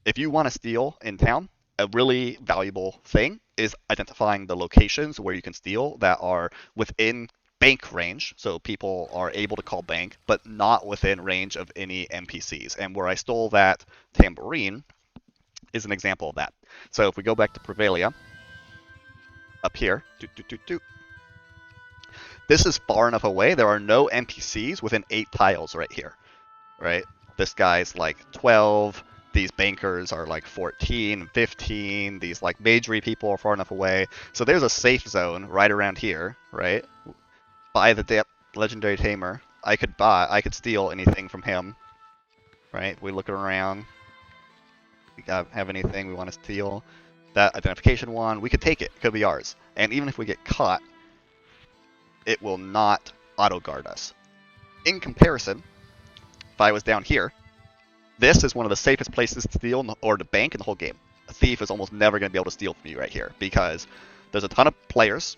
Speaker 1: if you want to steal in town, a really valuable thing is identifying the locations where you can steal that are within bank range, so people are able to call bank, but not within range of any NPCs. And where I stole that tambourine is an example of that. So if we go back to Prevalia, up here, this is far enough away. There are no NPCs within 8 tiles right here, right? This guy's like 12. These bankers are like 14, 15. These like majory people are far enough away. So there's a safe zone right around here, right? Buy the legendary tamer. I could steal anything from him, right? We look around. We have anything we want to steal. That identification one, we could take it. It could be ours. And even if we get caught, it will not auto-guard us. In comparison, if I was down here, this is one of the safest places to steal or to bank in the whole game. A thief is almost never going to be able to steal from you right here because there's a ton of players.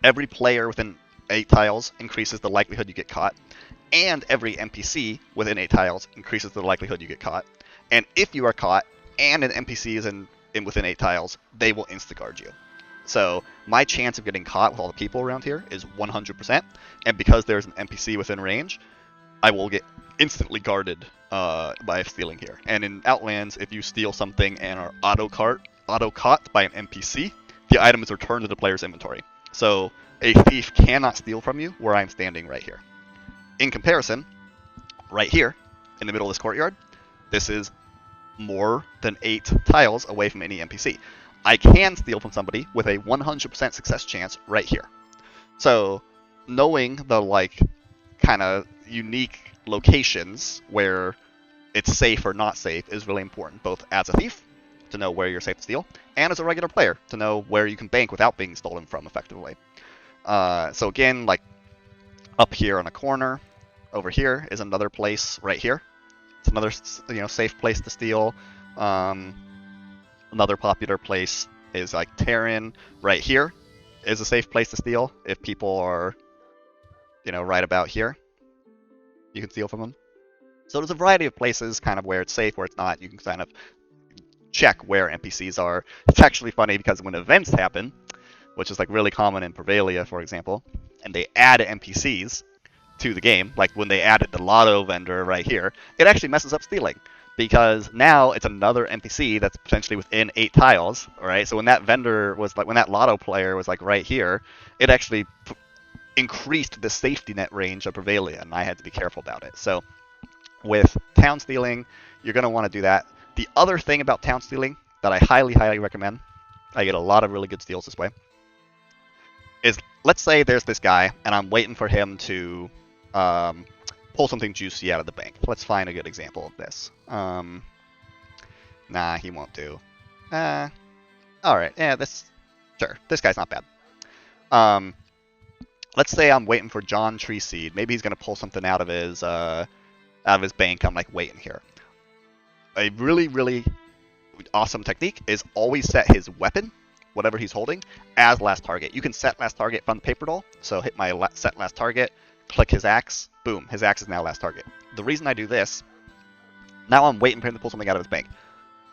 Speaker 1: Every player within 8 tiles increases the likelihood you get caught, and every NPC within 8 tiles increases the likelihood you get caught. And if you are caught and an NPC is in within 8 tiles, they will insta-guard you. So my chance of getting caught with all the people around here is 100%, and because there's an NPC within range, I will get instantly guarded by stealing here. And in Outlands, if you steal something and are auto-caught by an NPC, the item is returned to the player's inventory. So a thief cannot steal from you where I'm standing right here. In comparison, right here, in the middle of this courtyard, this is more than 8 tiles away from any NPC. I can steal from somebody with a 100% success chance right here. So knowing the kind of unique locations where it's safe or not safe is really important, both as a thief to know where you're safe to steal, and as a regular player to know where you can bank without being stolen from effectively. So again, like up here on a corner, over here is another place right here. It's another safe place to steal. Another popular place is like Terran right here is a safe place to steal if people are right about here. You can steal from them. So there's a variety of places kind of where it's safe, where it's not. You can kind of check where NPCs are. It's actually funny because when events happen, which is like really common in Prevalia, for example, and they add NPCs to the game, like when they added the lotto vendor right here, it actually messes up stealing because now it's another NPC that's potentially within 8 tiles, right? So when that vendor was like, when that lotto player was like right here, it actually increased the safety net range of Prevalia, and I had to be careful about it. So with town stealing, you're going to want to do that. The other thing about town stealing that I highly, highly recommend, I get a lot of really good steals this way, is let's say there's this guy, and I'm waiting for him to pull something juicy out of the bank. Let's find a good example of this. Nah, he won't do. Alright, yeah, sure, this guy's not bad. Let's say I'm waiting for John Tree Seed. Maybe he's going to pull something out of his bank. I'm like waiting here. A really, really awesome technique is always set his weapon, whatever he's holding, as last target. You can set last target from the paper doll. So hit my set last target, click his axe, boom, his axe is now last target. The reason I do this, now I'm waiting for him to pull something out of his bank.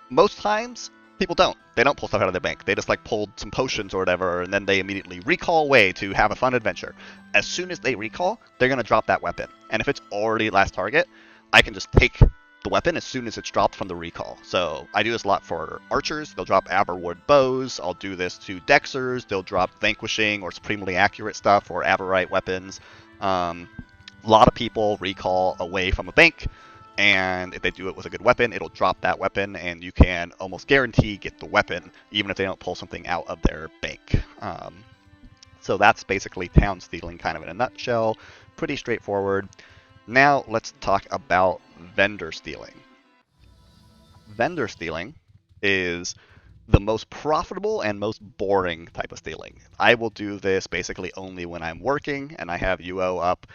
Speaker 1: Most times, people don't. They don't pull stuff out of their bank. They just like pulled some potions or whatever, and then they immediately recall away to have a fun adventure. As soon as they recall, they're going to drop that weapon. And if it's already last target, I can just take the weapon as soon as it's dropped from the recall. So I do this a lot for archers. They'll drop Aberwood bows. I'll do this to Dexers. They'll drop Vanquishing or Supremely Accurate stuff or Aberite weapons. A lot of people recall away from a bank, and if they do it with a good weapon, it'll drop that weapon, and you can almost guarantee get the weapon, even if they don't pull something out of their bank. So that's basically town stealing kind of in a nutshell. Pretty straightforward. Now let's talk about vendor stealing. Vendor stealing is the most profitable and most boring type of stealing. I will do this basically only when I'm working and I have UO up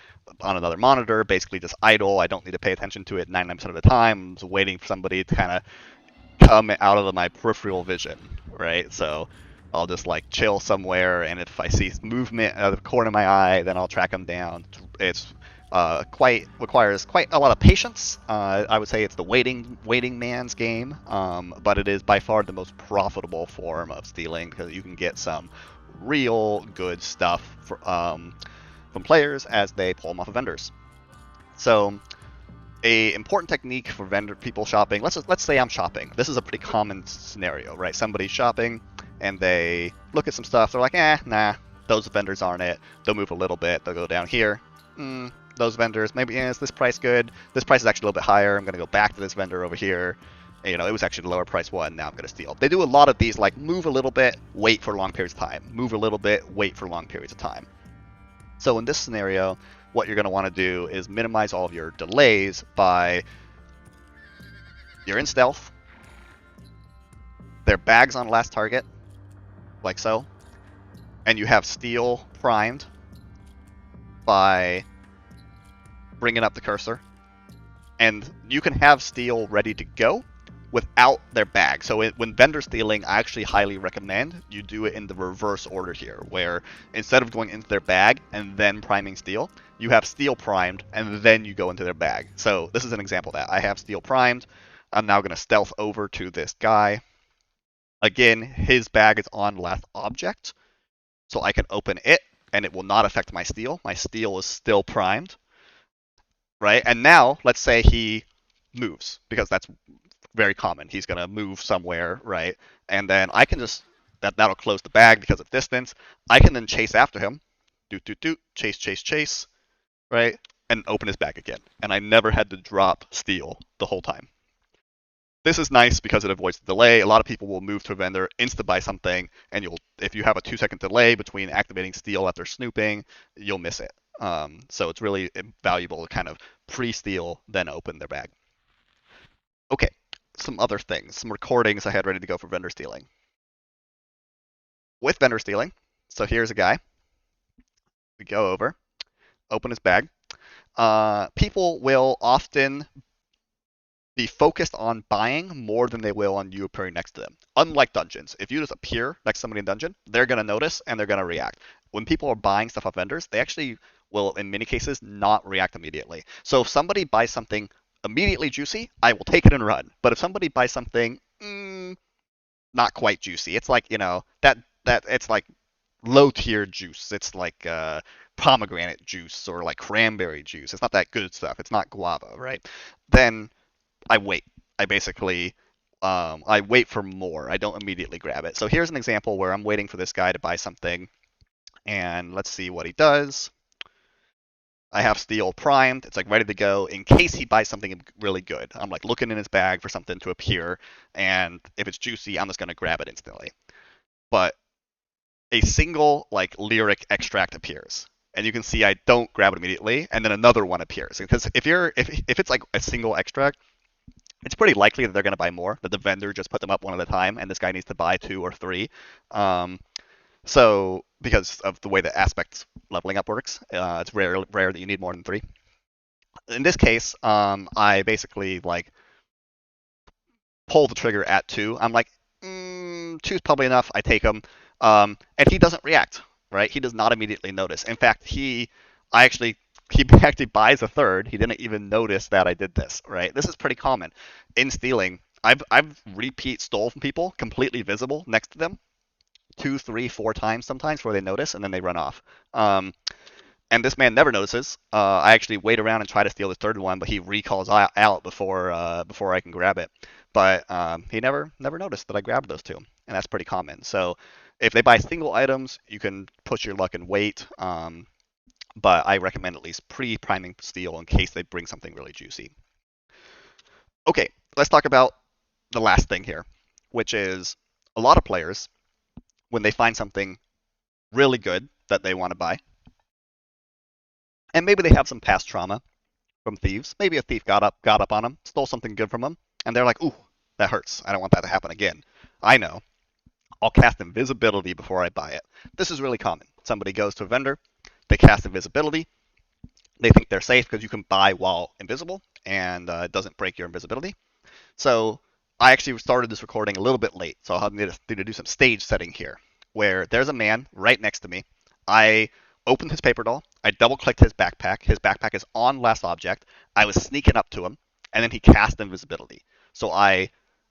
Speaker 1: on another monitor, basically just idle. I don't need to pay attention to it 99% of the time. I'm just waiting for somebody to kind of come out of my peripheral vision, right? So I'll just like chill somewhere, and if I see movement out of the corner of my eye, then I'll track them down. It's requires quite a lot of patience. I would say it's the waiting man's game, but it is by far the most profitable form of stealing because you can get some real good stuff from players as they pull them off of vendors. So a important technique for vendor people shopping. Let's say I'm shopping. This is a pretty common scenario, right? Somebody's shopping and they look at some stuff. They're like, nah, those vendors aren't it. They'll move a little bit. They'll go down here. Those vendors, maybe, is this price good? This price is actually a little bit higher. I'm going to go back to this vendor over here. It was actually the lower price one. Now I'm going to steal. They do a lot of these, like move a little bit, wait for long periods of time. Move a little bit, wait for long periods of time. So in this scenario, what you're going to want to do is minimize all of your delays by you're in stealth. Their bag's on last target, like so. And you have steal primed by bringing up the cursor, and you can have steal ready to go without their bag. So when vendor stealing, I actually highly recommend you do it in the reverse order here, where instead of going into their bag and then priming steal, you have steal primed and then you go into their bag. So this is an example of that. I have steal primed. I'm now going to stealth over to this guy. Again, his bag is on last object, so I can open it and it will not affect my steal. My steal is still primed. Right? And now, let's say he moves, because that's very common. He's going to move somewhere, right? And then I can just, that'll close the bag because of distance. I can then chase after him. Chase, right? And open his bag again. And I never had to drop steal the whole time. This is nice because it avoids the delay. A lot of people will move to a vendor, insta-buy something, and if you have a 2-second delay between activating steal after snooping, you'll miss it. So it's really valuable to kind of pre-steal, then open their bag. Okay, some other things, some recordings I had ready to go for vendor stealing. With vendor stealing, so here's a guy. We go over, open his bag. People will often be focused on buying more than they will on you appearing next to them. Unlike dungeons, if you just appear next to somebody in dungeon, they're going to notice and they're going to react. When people are buying stuff off vendors, they actually will, in many cases, not react immediately. So if somebody buys something immediately juicy, I will take it and run. But if somebody buys something not quite juicy, it's like that it's like low tier juice. It's like pomegranate juice or like cranberry juice. It's not that good stuff. It's not guava, right? Then I wait. I basically I wait for more. I don't immediately grab it. So here's an example where I'm waiting for this guy to buy something, and let's see what he does. I have Steel primed. It's like ready to go in case he buys something really good. I'm like looking in his bag for something to appear, and if it's juicy, I'm just gonna grab it instantly. But a single like lyric extract appears, and you can see I don't grab it immediately, and then another one appears. Because if it's like a single extract, it's pretty likely that they're going to buy more, that the vendor just put them up one at a time, and this guy needs to buy two or three. Um, so because of the way that aspect leveling up works, it's rare that you need more than three. In this case, I basically like pull the trigger at two. I'm like, two's probably enough. I take him, and he doesn't react. Right? He does not immediately notice. In fact, I actually he actually buys a third. He didn't even notice that I did this. Right? This is pretty common in stealing. I've repeat stole from people completely visible next to them, two, three, four times sometimes before they notice, and then they run off. And this man never notices. I actually wait around and try to steal the third one, but he recalls out before I can grab it. But he never noticed that I grabbed those two, and that's pretty common. So if they buy single items, you can push your luck and wait. But I recommend at least pre-priming steal in case they bring something really juicy. Okay, let's talk about the last thing here, which is a lot of players when they find something really good that they want to buy, and maybe they have some past trauma from thieves. Maybe a thief got up on them, stole something good from them, and they're like, "Ooh, that hurts. I don't want that to happen again." I know. I'll cast invisibility before I buy it. This is really common. Somebody goes to a vendor, they cast invisibility. They think they're safe because you can buy while invisible, and it doesn't break your invisibility. So I actually started this recording a little bit late, so I'll need to do some stage setting here, where there's a man right next to me. I opened his paper doll. I double-clicked his backpack. His backpack is on last object. I was sneaking up to him, and then he cast invisibility. So I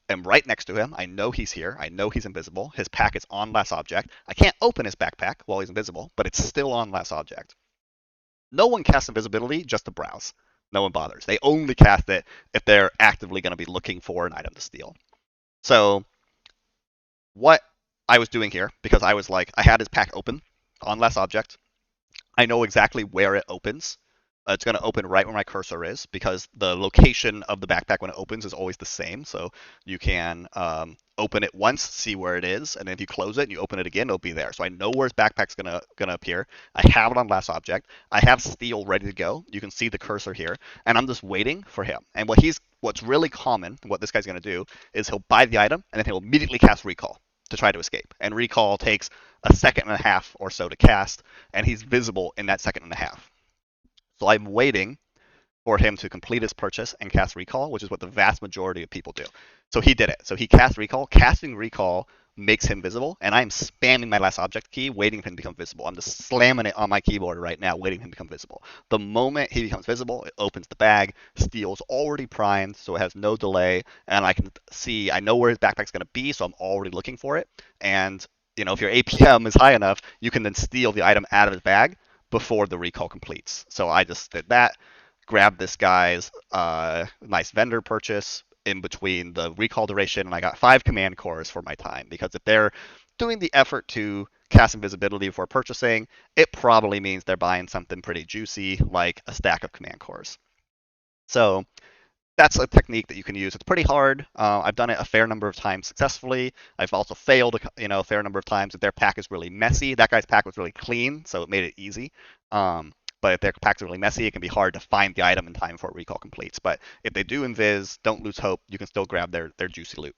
Speaker 1: am right next to him. I know he's here. I know he's invisible. His pack is on last object. I can't open his backpack while he's invisible, but it's still on last object. No one casts invisibility just to browse. No one bothers. They only cast it if they're actively going to be looking for an item to steal. So what I was doing here, because I was like, I had his pack open on last object. I know exactly where it opens. It's going to open right where my cursor is because the location of the backpack when it opens is always the same. So you can open it once, see where it is, and then if you close it and you open it again, it'll be there. So I know where his backpack's gonna appear. I have it on last object. I have Steel ready to go. You can see the cursor here, and I'm just waiting for him. And what's really common, what this guy's going to do, is he'll buy the item and then he'll immediately cast Recall to try to escape. And Recall takes a second and a half or so to cast, and he's visible in that second and a half. So I'm waiting for him to complete his purchase and cast Recall, which is what the vast majority of people do. So he did it. So he cast Recall. Casting Recall makes him visible, and I'm spamming my last object key, waiting for him to become visible. I'm just slamming it on my keyboard right now, waiting for him to become visible. The moment he becomes visible, it opens the bag. Steel's already primed, so it has no delay, and I can see, I know where his backpack's going to be, so I'm already looking for it. And if your APM is high enough, you can then steal the item out of his bag before the recall completes. So I just did that, grabbed this guy's nice vendor purchase in between the recall duration, and I got 5 command cores for my time, because if they're doing the effort to cast invisibility before purchasing, it probably means they're buying something pretty juicy like a stack of command cores. So that's a technique that you can use. It's pretty hard. I've done it a fair number of times successfully. I've also failed, a fair number of times if their pack is really messy. That guy's pack was really clean, so it made it easy. but if their packs are really messy, it can be hard to find the item in time before recall completes. But if they do invis, don't lose hope. You can still grab their juicy loot.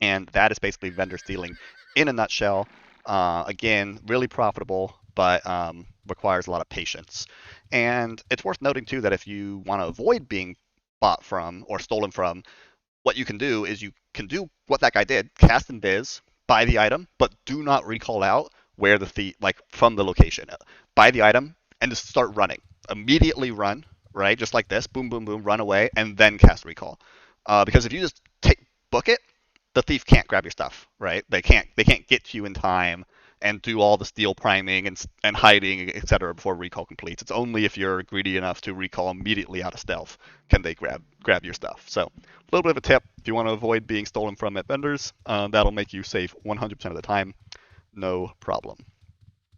Speaker 1: And that is basically vendor stealing in a nutshell. Again, really profitable, but requires a lot of patience. And it's worth noting too that if you want to avoid being bought from or stolen from, what you can do is you can do what that guy did, cast and biz, buy the item, but do not recall out where the thief, like from the location. Buy the item and just start running. Immediately run, right? Just like this, boom, boom, boom, run away, and then cast recall. Because if you just book it, the thief can't grab your stuff, right? They can't get to you in time and do all the steal priming and hiding, etc. before recall completes. It's only if you're greedy enough to recall immediately out of stealth can they grab your stuff. So a little bit of a tip if you want to avoid being stolen from at vendors, that'll make you safe 100% of the time, no problem.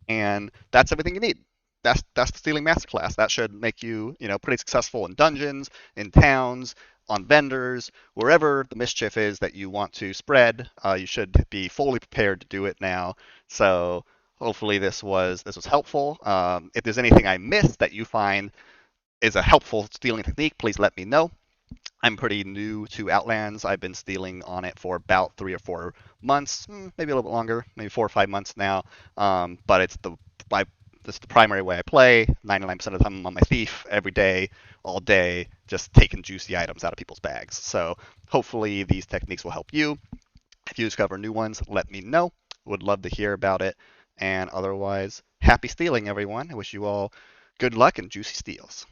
Speaker 1: And that's everything you need. That's the stealing masterclass. That should make you, pretty successful in dungeons, in towns, on vendors, wherever the mischief is that you want to spread. You should be fully prepared to do it now. So hopefully this was helpful. If there's anything I missed that you find is a helpful stealing technique, please let me know. I'm pretty new to Outlands. I've been stealing on it for about 3 or 4 months, maybe a little bit longer, maybe 4 or 5 months now. But it's the primary way I play. 99% of the time I'm on my thief every day, all day, just taking juicy items out of people's bags. So hopefully these techniques will help you. If you discover new ones, let me know. Would love to hear about it. And otherwise, happy stealing, everyone. I wish you all good luck and juicy steals.